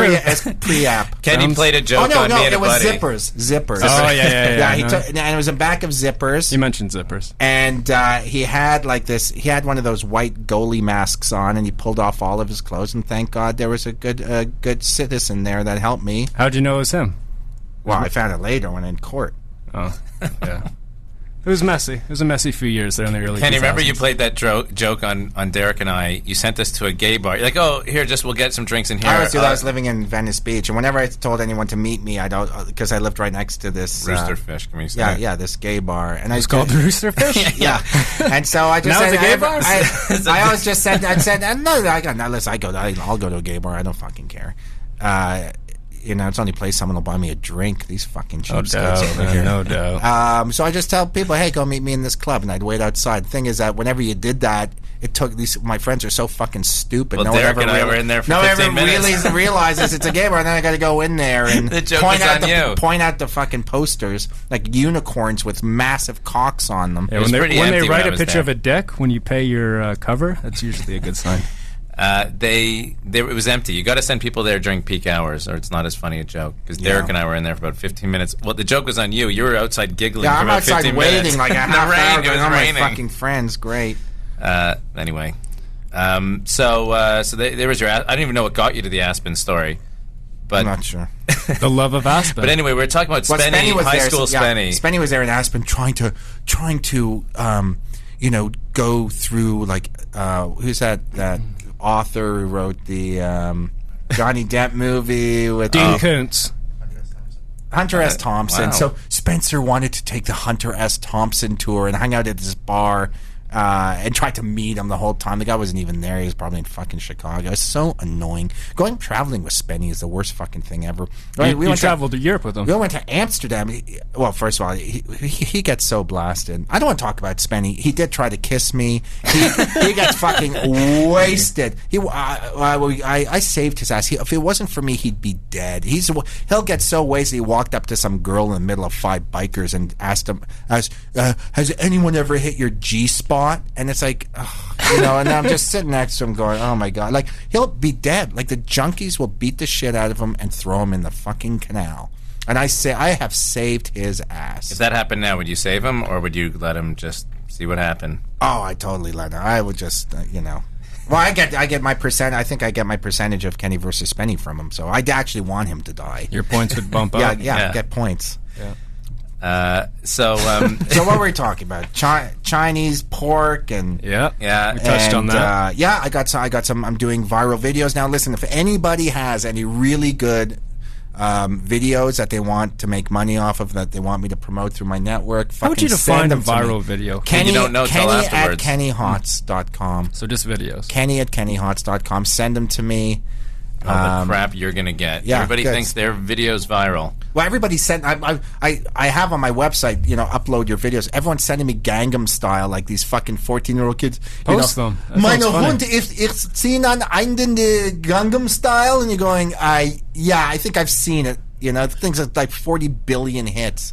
pre-app? Kenny played a joke on me and it a was buddy. Zippers. Oh yeah. He took, and it was a back of Zippers. You mentioned Zippers, and he had like this. He had one of those white goalie masks on, and he pulled off all of his clothes. And thank God there was a good citizen there that helped me. How'd you know it was him? Well, I found it later when in court. Oh, yeah. It was messy. It was a messy few years there in the early 2000s. Kenny, remember you played that joke on Derek and I. You sent us to a gay bar. You're like, oh, here, we'll get some drinks in here. I was living in Venice Beach, and whenever I told anyone to meet me, I don't, because I lived right next to this Roosterfish. Can we say? Yeah, this gay bar, and it's called Roosterfish. Yeah, and so I just now said, it's a gay bar. I always just said, no, I'll go to a gay bar. I don't fucking care. It's the only place someone will buy me a drink. These fucking cheapskates over here. No doubt. So I just tell people, hey, go meet me in this club, and I'd wait outside. The thing is that whenever you did that, it took my friends are so fucking stupid. Well, Derek and I were in there for 15 minutes. really realizes it's a gay bar, and then I got to go in there and the joke point out the fucking posters like unicorns with massive cocks on them. Yeah, when they write a picture of a dick when you pay your cover, that's usually a good sign. It was empty. You got to send people there during peak hours, or it's not as funny a joke. Because Derek and I were in there for about 15 minutes. Well, the joke was on you. You were outside giggling for about 15 minutes. Yeah, I'm outside waiting like a half hour. It was raining. My fucking friends, great. Anyway, so there was your. I don't even know what got you to the Aspen story. But I'm not sure. The love of Aspen. But anyway, we're talking about Spenny, high school Spenny. Spenny was there in Aspen, trying to go through like who's that author who wrote the Johnny Depp movie with Dean Koontz. Hunter S. Thompson. Wow. So Spencer wanted to take the Hunter S. Thompson tour and hang out at this bar and tried to meet him the whole time. The guy wasn't even there. He was probably in fucking Chicago. It's so annoying. Traveling with Spenny is the worst fucking thing ever. We traveled to Europe with him. We went to Amsterdam. Well, first of all, he gets so blasted. I don't want to talk about Spenny. He did try to kiss me. He gets fucking wasted. I saved his ass. If it wasn't for me, he'd be dead. He'll get so wasted. He walked up to some girl in the middle of 5 bikers and asked him, has anyone ever hit your G-spot? And it's like, and I'm just sitting next to him going, oh my God. Like, he'll be dead. Like, the junkies will beat the shit out of him and throw him in the fucking canal. And I have saved his ass. If that happened now, would you save him, or would you let him just see what happened? Oh, I totally let him. I would just, Well, I get my percent. I think I get my percentage of Kenny versus Spenny from him. So I actually want him to die. Your points would bump up. Yeah, get points. Yeah. So what were we talking about? Chinese pork and we touched on that. I got some. I'm doing viral videos now. Listen, if anybody has any really good videos that they want to make money off of, that they want me to promote through my network, how would you define a viral video? Kenny, you don't know till afterwards. at kennyhotz.com. So just videos. Kenny at kennyhotz.com. Send them to me. The crap you're gonna get. Yeah, everybody thinks their video's viral. Well, everybody sent. I have on my website. Upload your videos. Everyone's sending me Gangnam Style, like these fucking 14-year-old kids. Post them. Meine Hund ist sehen an einen Gangnam Style, and you're going, I think I've seen it. Things are like 40 billion hits.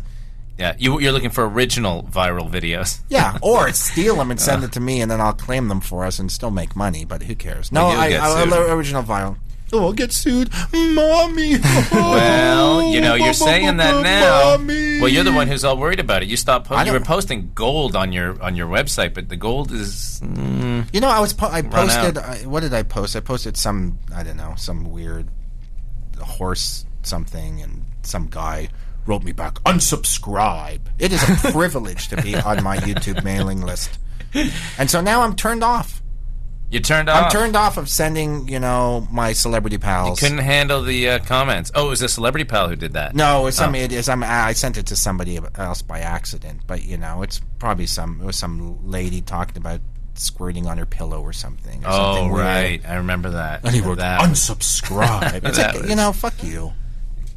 Yeah, you're looking for original viral videos. Yeah, or steal them and send it to me, and then I'll claim them for us and still make money. But who cares? No, original viral. Oh, I'll get sued. Mommy. Well, you're saying that now. Mommy. Well, you're the one who's all worried about it. You stopped you were posting gold on your website, but the gold is I posted what did I post? I posted some weird horse something, and some guy wrote me back, unsubscribe. It is a privilege to be on my YouTube mailing list. And so now I'm turned off. You turned off? I'm turned off of sending, my celebrity pals. You couldn't handle the comments. Oh, it was a celebrity pal who did that. No, it was I sent it to somebody else by accident. But, it's probably some lady talking about squirting on her pillow or something. Oh, right. I remember that. And he wrote, unsubscribe. It's like, fuck you.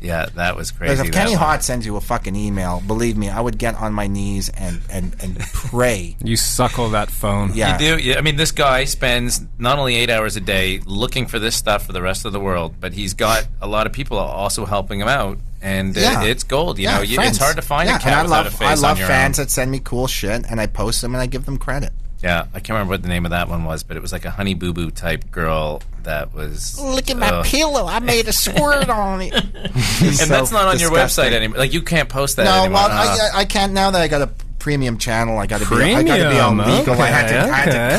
Yeah, that was crazy. Because if Kenny Hotz sends you a fucking email, believe me, I would get on my knees and pray. You suckle that phone. Yeah. You do. Yeah, I mean, this guy spends not only 8 hours a day looking for this stuff for the rest of the world, but he's got a lot of people also helping him out, and it's gold. It's hard to find a cat without a face on your own. I love fans that send me cool shit, and I post them and I give them credit. Yeah, I can't remember what the name of that one was, but it was like a Honey Boo Boo type girl that was... Look at my pillow. I made a squirt on it. And that's not on your website anymore. Like, you can't post that anymore. No, well, I can't now that I got a premium channel. I got to be on legal. I had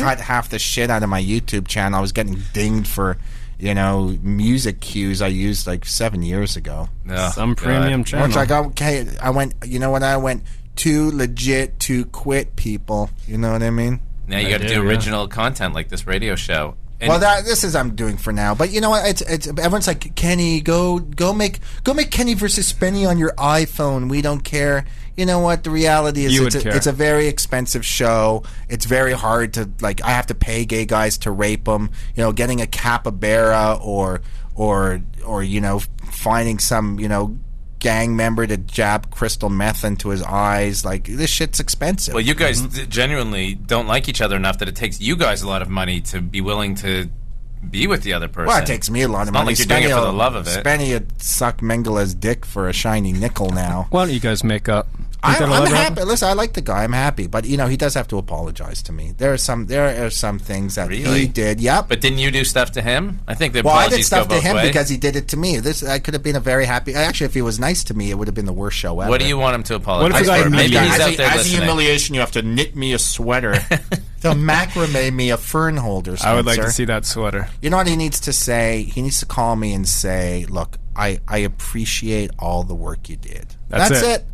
to cut half the shit out of my YouTube channel. I was getting dinged for... music cues I used like 7 years ago. Oh, some premium channel. Once I went, I went too legit to quit, people. You know what I mean? Now you got to do original content like this radio show. And this is I'm doing for now. But you know what? It's everyone's like, Kenny, go make Kenny versus Spenny on your iPhone. We don't care. You know what? The reality is it's a very expensive show. It's very hard to I have to pay gay guys to rape them. Getting a capybara or finding some gang member to jab crystal meth into his eyes. This shit's expensive. Well, you guys genuinely don't like each other enough that it takes you guys a lot of money to be willing to be with the other person. Well, it takes me a lot of money. Not like you're doing it for the love of it. Spenny would suck Mengele's dick for a shiny nickel now. Why don't you guys make up? I'm happy. Listen, I like the guy. I'm happy, but he does have to apologize to me. There are some things that he did. Yep. But didn't you do stuff to him? I think the I did apologies stuff go to him both ways. because he did it to me. I could have been a very happy. Actually, if he was nice to me, it would have been the worst show ever. What do you want him to apologize What if for? Maybe he's out there as listening. a humiliation, you have to knit me a sweater. So macrame me a fern holder. Spencer. I would like to see that sweater. You know what he needs to say? He needs to call me and say, "Look, I appreciate all the work you did." That's it.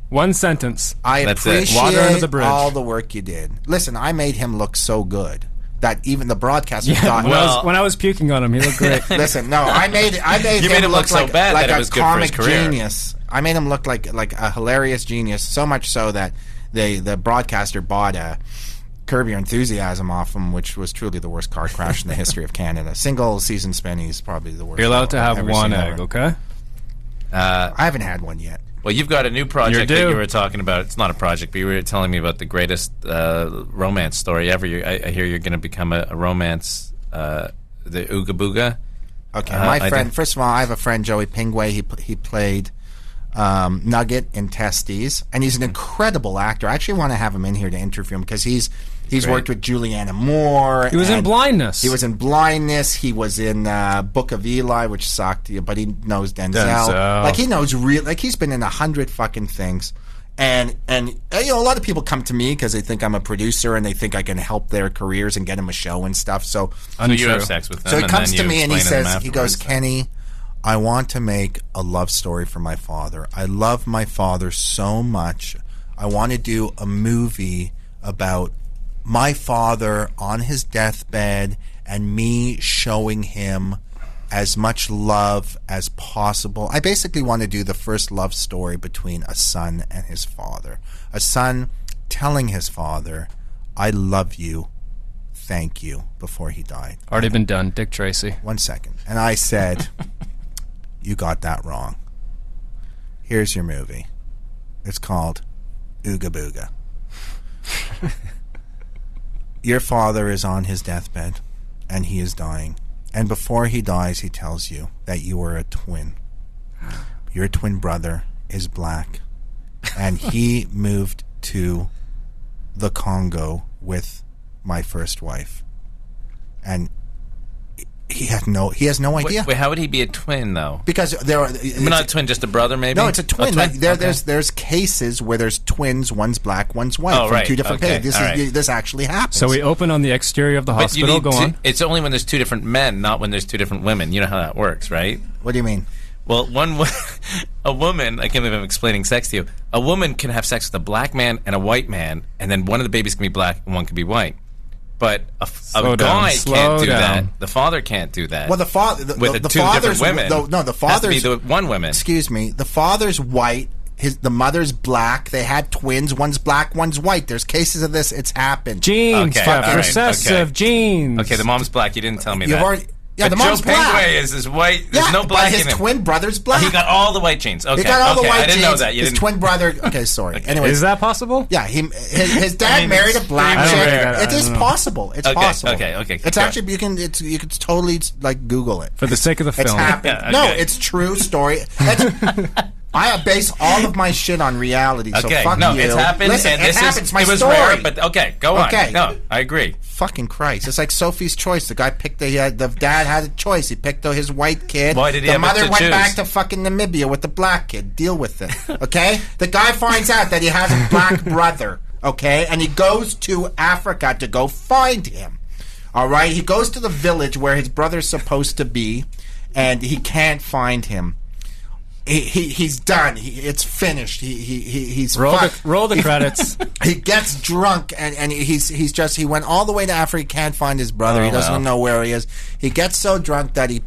One sentence. I That's appreciate Water under the bridge. all the work you did. Listen, I made him look so good that even the broadcaster thought. When I was puking on him, he looked great. Listen, no, I made him look so bad like that it a was good for his comic career. genius. I made him look like a hilarious genius, so much so that the broadcaster bought a Curb Your Enthusiasm off him, which was truly the worst car crash in the history of Canada. Single season Spenny is probably the worst. You're allowed to have I've ever one seen egg, ever. okay? I haven't had one yet. Well, you've got a new project that you were talking about. It's not a project, but you were telling me about the greatest romance story ever. I hear you're going to become a romance, the Ooga Booga. Okay, my friend. First of all, I have a friend, Joey Pingway. He played nugget in testes, and he's an incredible actor. I actually want to have him in here to interview him because he's worked with Julianne Moore. He was in Blindness. He was in Blindness. He was in Book of Eli, which sucked, but he knows Denzel. Like he knows he's been in 100 fucking things. And a lot of people come to me because they think I'm a producer and they think I can help their careers and get them a show and stuff. So you have sex with them. So he comes to me and he says, Kenny, I want to make a love story for my father. I love my father so much. I want to do a movie about my father on his deathbed and me showing him as much love as possible. I basically want to do the first love story between a son and his father. A son telling his father, I love you, thank you, before he died. Already been done, Dick Tracy. 1 second. And I said, you got that wrong. Here's your movie. It's called Ooga Booga. Your father is on his deathbed, and he is dying. And before he dies, he tells you that you are a twin. Your twin brother is black, and he moved to the Congo with my first wife. And he has no idea. Wait, how would he be a twin though? Because there are not a twin, just a brother, maybe. No, it's a twin. There's cases where there's twins. One's black, one's white from two different parents. This actually happens. So we open on the exterior of the hospital. Go on. It's only when there's two different men, not when there's two different women. You know how that works, right? What do you mean? Well, a woman. I can't believe I'm explaining sex to you. A woman can have sex with a black man and a white man, and then one of the babies can be black and one can be white. But a guy can't do that. The father can't do that. Well, the father with the two different women. The father's has to be the one woman. Excuse me. The father's white. The mother's black. They had twins. One's black. One's white. There's cases of this. It's happened. Genes, recessive genes. Okay, the mom's black. You didn't tell me that. Yeah, but the mom's Joe black. Penguay is white. There's no black in him. His twin brother's black. He got all the white genes. Okay, he got all the white I didn't genes. know that. His twin brother. Okay, sorry. Okay. Anyway, is that possible? Yeah, his dad married a black chick. It is possible. It's possible. Okay. It's actually you can totally like Google it for the sake of the film. It's happened. No, it's true story. I base all of my shit on reality. So fuck you. It's happened. Listen, and it happens. My was story. Rare, but okay, go on. Okay. No, I agree. Fucking Christ! It's like Sophie's Choice. The guy picked the dad had a choice. He picked his white kid. Why did he the have mother to went choose? back to fucking Namibia with the black kid. Deal with it, okay? The guy finds out that he has a black brother, okay, and he goes to Africa to go find him. All right, he goes to the village where his brother's supposed to be, and he can't find him. He's done. It's finished. He's roll the credits. He gets drunk and he went all the way to Africa. He can't find his brother. He doesn't know where he is. He gets so drunk that he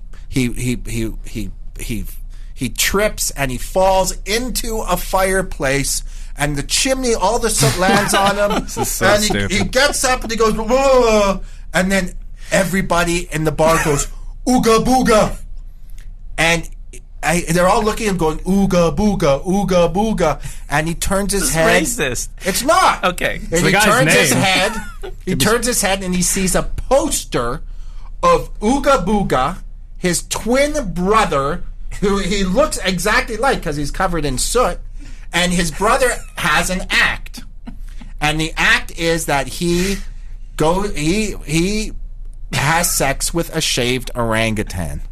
trips and he falls into a fireplace. And the chimney, all the soot lands on him. This is so and stupid. He gets up and he goes, whoa, and then everybody in the bar goes, ooga booga, and they're all looking at him going, ooga booga, and he turns his head. Racist. It's not. Okay. And he turns his head. He turns his head and he sees a poster of Ooga Booga, his twin brother, who he looks exactly like because he's covered in soot, and his brother has an act, and the act is that he has sex with a shaved orangutan.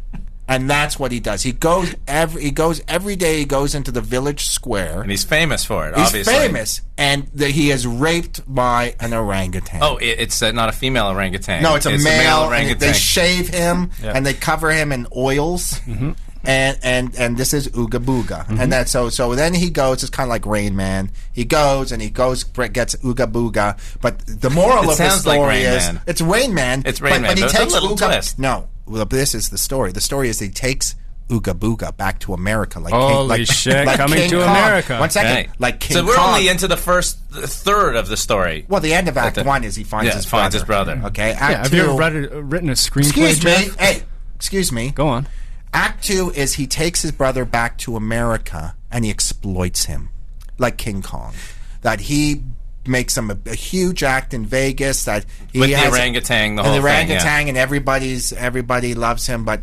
And that's what he does. He goes every day. He goes into the village square, and he's famous for it. He's obviously famous, and he is raped by an orangutan. Oh, it's not a female orangutan. No, it's a male orangutan. They shave him and they cover him in oils. Mm-hmm. And this is Ooga Booga, mm-hmm. and that so then he goes. It's kind of like Rain Man. He goes gets Ooga Booga. But the moral of the story is it's Rain Man. It's Rain Man. But he takes a little twist. No. Well, this is the story. The story is he takes Ooga Booga back to America. Like Holy shit, coming King to Kong. America. 1 second. Right. Like King So we're Kong. only into the first third of the story. Well, the end of Act 1 is he finds his brother. Okay, Act 2. Have you ever written a screenplay, Excuse me. Jeff? Hey, excuse me. Go on. Act 2 is he takes his brother back to America and he exploits him like King Kong. That he makes him a huge act in Vegas. That he with has the orangutan, the whole thing, and everybody loves him. But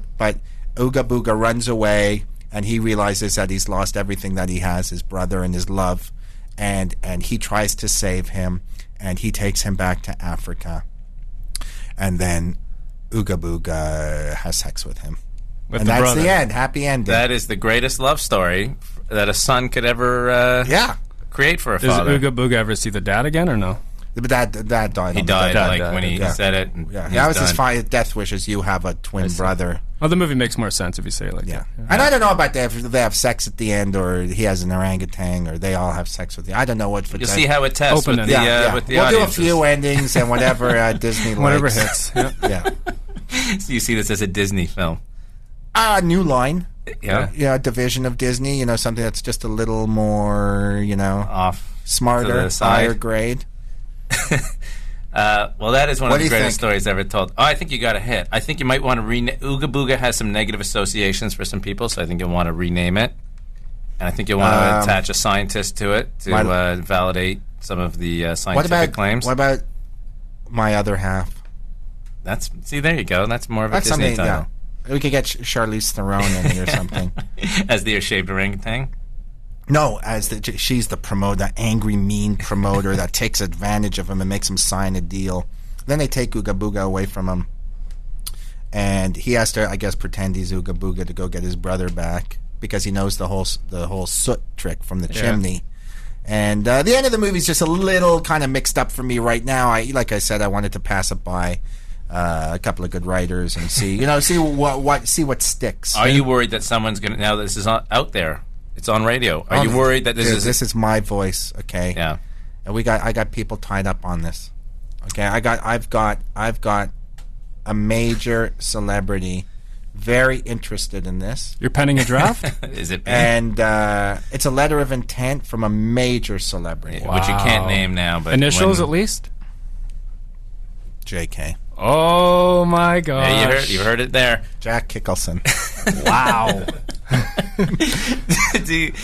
Ooga Booga runs away, and he realizes that he's lost everything that he has, his brother and his love, and he tries to save him, and he takes him back to Africa, and then Ooga Booga has sex with him. And that's brother. The end. Happy ending. That is the greatest love story that a son could ever create for a father. Does Ooga Booga ever see the dad again or no? The dad died. He died when he said it. That was his death wishes. You have a twin brother. Well, the movie makes more sense if you say it like that. And I don't know about that, if they have sex at the end, or he has an orangutan, or they all have sex with you. I don't know what. You'll see how it tests with the we'll audiences. Do a few endings and whatever Disney likes. Whatever hits. Yeah. So you see this as a Disney film. New line. Yeah. Division of Disney, something that's just a little more, off, smarter, higher grade. Well, that is one of the greatest stories ever told. Oh, I think you got a hit. I think you might want to Ooga Booga has some negative associations for some people, so I think you'll want to rename it. And I think you'll want to attach a scientist to it to validate some of the scientific claims. What about My Other Half? See, there you go. That's more of a Disney title. Yeah. We could get Charlize Theron in it or something. As the shaved orangutan? No, she's the promoter, the angry, mean promoter that takes advantage of him and makes him sign a deal. Then they take Ooga Booga away from him. And he has to, I guess, pretend he's Ooga Booga to go get his brother back because he knows the whole soot trick from the chimney. And the end of the movie is just a little kind of mixed up for me right now. Like I said, I wanted to pass it by a couple of good writers and see what sticks. Are you worried that someone's going to, now this is out there, it's on radio, are you worried that this is my voice, okay? Yeah. And I got people tied up on this. Okay, I've got a major celebrity very interested in this. You're penning a draft? Is it? And it's a letter of intent from a major celebrity. Wow. Which you can't name now, but initials at least? JK. Oh my god! Yeah, you heard it there. Jack Kickelson. Wow.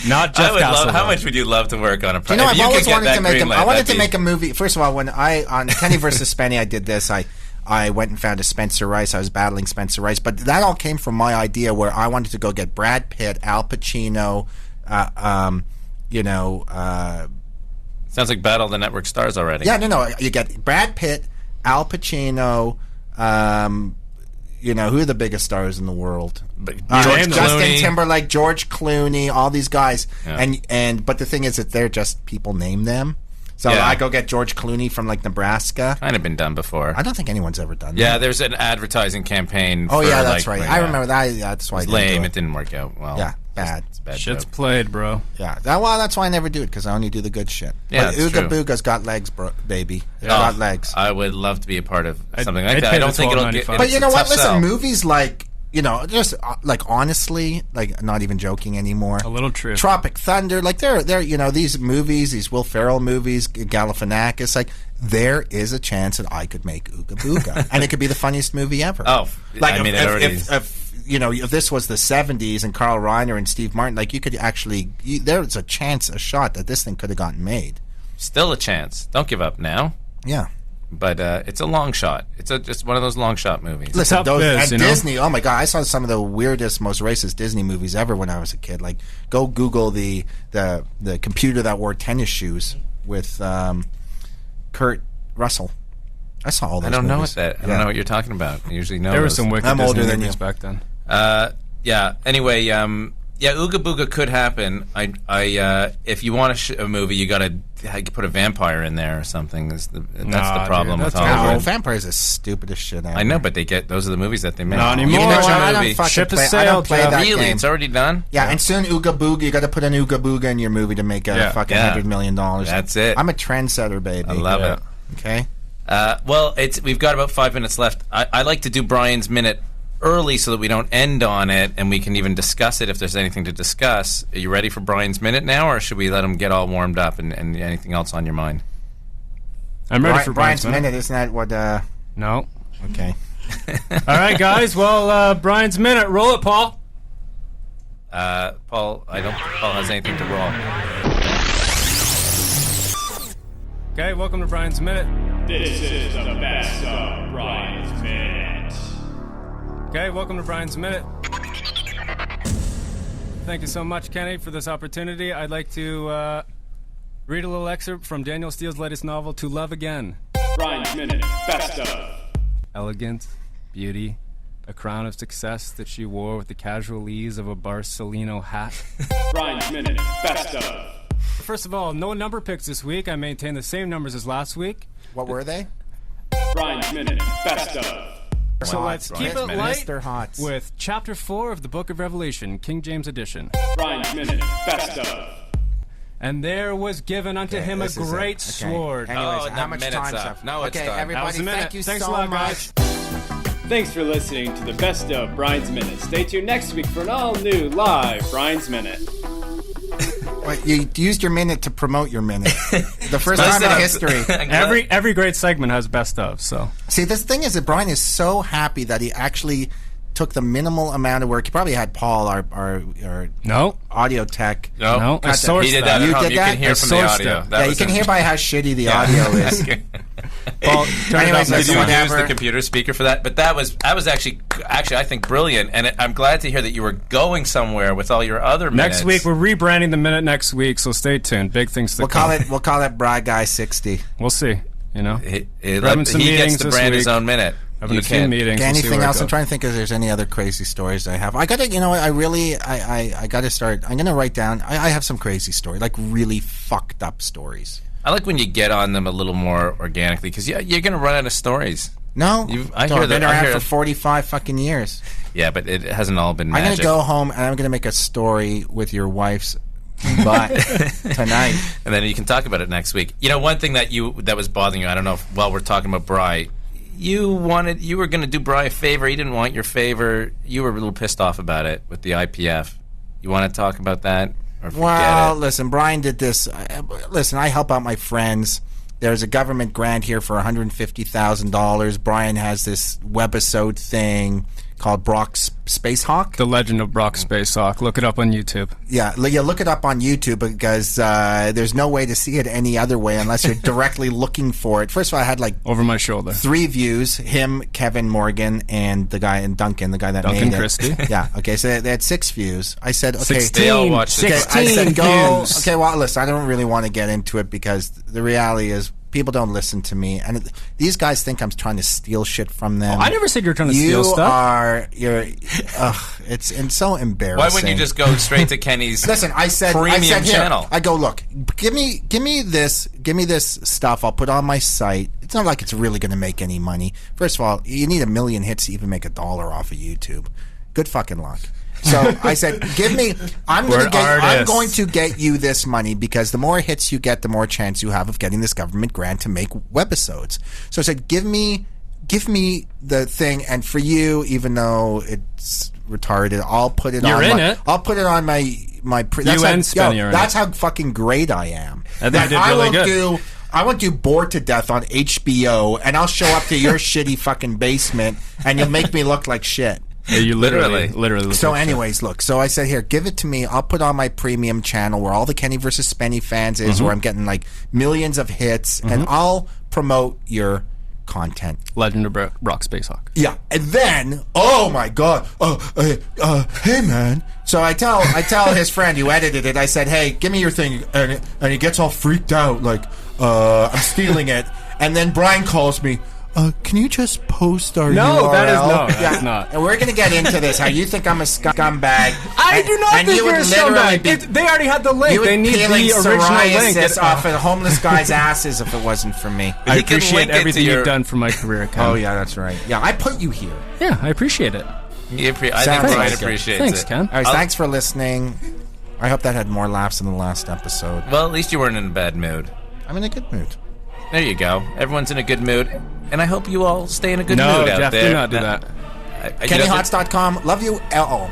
Not Jeff Gosselaar. How much would you love to work on a project? I've always wanted to make I wanted to make a movie. First of all, when on Kenny versus Spenny, I did this. I went and found a Spencer Rice. I was battling Spencer Rice, but that all came from my idea where I wanted to go get Brad Pitt, Al Pacino. Sounds like Battle of the Network Stars already. Yeah, no. You get Brad Pitt, Al Pacino. Who are the biggest stars in the world? Justin Timberlake, George Clooney, all these guys. Yeah. But the thing is that they're just people name them. So I go get George Clooney from Nebraska. Kind of been done before. I don't think anyone's ever done that. Yeah, there's an advertising campaign. Oh yeah, that's right. I remember that. That's why. It was lame. It didn't work out well. Yeah, bad. It's bad. Shit's played, bro. Yeah. That's why I never do it because I only do the good shit. Yeah, but Ooga Booga's got legs, bro, baby. It's got legs. I would love to be a part of something like that. I don't think it'll get. But you know what? Listen, movies just honestly, not even joking anymore. A little truth. Tropic Thunder, they're these movies, these Will Ferrell movies, Galifianakis, there is a chance that I could make Ooga Booga, and it could be the funniest movie ever. Oh, if this was the 70s and Carl Reiner and Steve Martin, you could actually, there's a shot that this thing could have gotten made. Still a chance. Don't give up now. Yeah. But it's a long shot. It's just one of those long shot movies. Listen, Disney, oh my God, I saw some of the weirdest, most racist Disney movies ever when I was a kid. Go Google the computer that wore tennis shoes with Kurt Russell. I saw all those movies. I don't know what you're talking about. I usually know. There were some wicked Disney older than movies back then. Anyway, Ooga Booga could happen. If you want a movie, you got to put a vampire in there or something. That's the problem with Hollywood. Vampires are the stupidest shit ever. I know, but those are the movies that they make. Not anymore. Ship has sailed. Really? It's already done? Yeah, and soon Ooga Booga, you got to put an Ooga Booga in your movie to make fucking $100 million. That's it. I'm a trendsetter, baby. I love it. Okay. We've got about 5 minutes left. I like to do Brian's Minute early so that we don't end on it and we can even discuss it if there's anything to discuss. Are you ready for Brian's Minute now, or should we let him get all warmed up and anything else on your mind? I'm ready for Brian's Minute. Isn't that what... No. Okay. All right, guys. Well, Brian's Minute. Roll it, Paul. Paul has anything to roll. Okay, welcome to Brian's Minute. This is the best of Brian's Minute. Okay, welcome to Brian's Minute. Thank you so much, Kenny, for this opportunity. I'd like to read a little excerpt from Daniel Steele's latest novel, To Love Again. Brian's Minute, best of. Elegant, beauty, a crown of success that she wore with the casual ease of a Barcelona hat. Brian's Minute, best of. First of all, no number picks this week. I maintain the same numbers as last week. What were they? Brian's Minute, best of. So let's keep it light Mr. Hotz. with Chapter 4 of the Book of Revelation, King James Edition. Brian's Minute, best of. And there was given unto him a great sword. Anyways, how much time's up? No, it's okay, done. everybody, thank you Thanks so a lot, much. guys. Thanks for listening to the best of Brian's Minute. Stay tuned next week for an all-new live Brian's Minute. Wait, you used your minute to promote your minute. The first time in history. Every great segment has best of. So See, this thing is that Brian is so happy that he actually took the minimal amount of work. He probably had Paul, our no, audio tech. no, I sourced He did that. that. You At home. did You that? can hear I from the sourced audio. it. That Yeah, you was can in- hear by how shitty the audio is. Paul, anyways, Did listen, you use whatever. the computer speaker for that? But that was actually I think brilliant, and I'm glad to hear that you were going somewhere with all your other minutes. Next week we're rebranding the minute next week, so stay tuned. Big things to We'll come. call it Brad Guy 60. We'll see. You know, he having some gets meetings to this brand his week. own minute. having You a few can't. meetings. We'll see Anything where it else? I'm goes. trying to think if there's any other crazy stories I have. I gotta, I gotta start. I'm gonna write down. I have some crazy stories, like really fucked up stories. I like when you get on them a little more organically because you're going to run out of stories. No, I I've hear been that. I around hear for it. 45 fucking years. Yeah, but it hasn't all been I'm magic. gonna go home and I'm gonna make a story with your wife's butt tonight. And then you can talk about it next week. You know, one thing that was bothering you, I don't know if, while we're talking about Bri, you were going to do Bri a favor. He didn't want your favor. You were a little pissed off about it with the IPF. You want to talk about that? Or forget Well, it? listen, Brian did this. Listen, I help out my friends. There's a government grant here for $150,000. Brian has this webisode thing called Brock's Space Hawk. The Legend of Brock Spacehawk. Look it up on YouTube. Yeah, look it up on YouTube because there's no way to see it any other way unless you're directly looking for it. First of all, I had like Over my shoulder. 3 views: him, Kevin Morgan, and the guy in Duncan, the guy that Duncan made it. Christie. Yeah. Okay, so they had 6 views. I said, okay, 16. They all watched it. Okay, 16 I said go. views. Okay, well, listen, I don't really want to get into it because the reality is people don't listen to me, and these guys think I'm trying to steal shit from them. I never said you were trying to You steal stuff. It's so embarrassing. Why wouldn't you just go straight to Kenny's Listen, I said premium here, channel? I go, look, give me this stuff. I'll put it on my site. It's not like it's really going to make any money. First of all, you need 1 million hits to even make $1 off of YouTube. Good fucking luck. So I said, I'm going to get you this money because the more hits you get, the more chance you have of getting this government grant to make webisodes. So I said, give me the thing, and for you, even though it's retarded, I'll put it You're on in my, it. I'll put it on my that's You how, and Spenny are in that's it. how fucking great I am. I think That you did really good. I won't do Bored to Death on HBO, and I'll show up to your shitty fucking basement, and you'll make me look like shit. Yeah, you literally. So look like anyways, look. So I said, here, give it to me. I'll put on my premium channel where all the Kenny versus Spenny fans is, where I'm getting like millions of hits, and I'll promote your content. shit. Legend of Brock Spacehawk. Yeah, and then, oh my god, hey man. So I tell his friend who edited it, I said, hey, give me your thing, and he gets all freaked out, like I'm stealing it. And then Brian calls me. Can you just post our No, URL? that's not. And we're going to get into this. How you think I'm a scumbag. I do not and think you you're a would literally scumbag. They already had the link. You would They need the peeling original link. psoriasis off of homeless guys' asses if it wasn't for me. I He can appreciate link it to everything your- you've done for my career. Ken. Oh, yeah, that's right. Yeah, I put you here. Yeah, I appreciate it. I think Sounds Brian like it. appreciates Thanks, it. Ken. All right, thanks for listening. I hope that had more laughs than the last episode. Well, at least you weren't in a bad mood. I'm in a good mood. There you go. Everyone's in a good mood, and I hope you all stay in a good No, mood out Jeff, there. do not do that. I- you know, kennyhotz.com. Love you. L.O.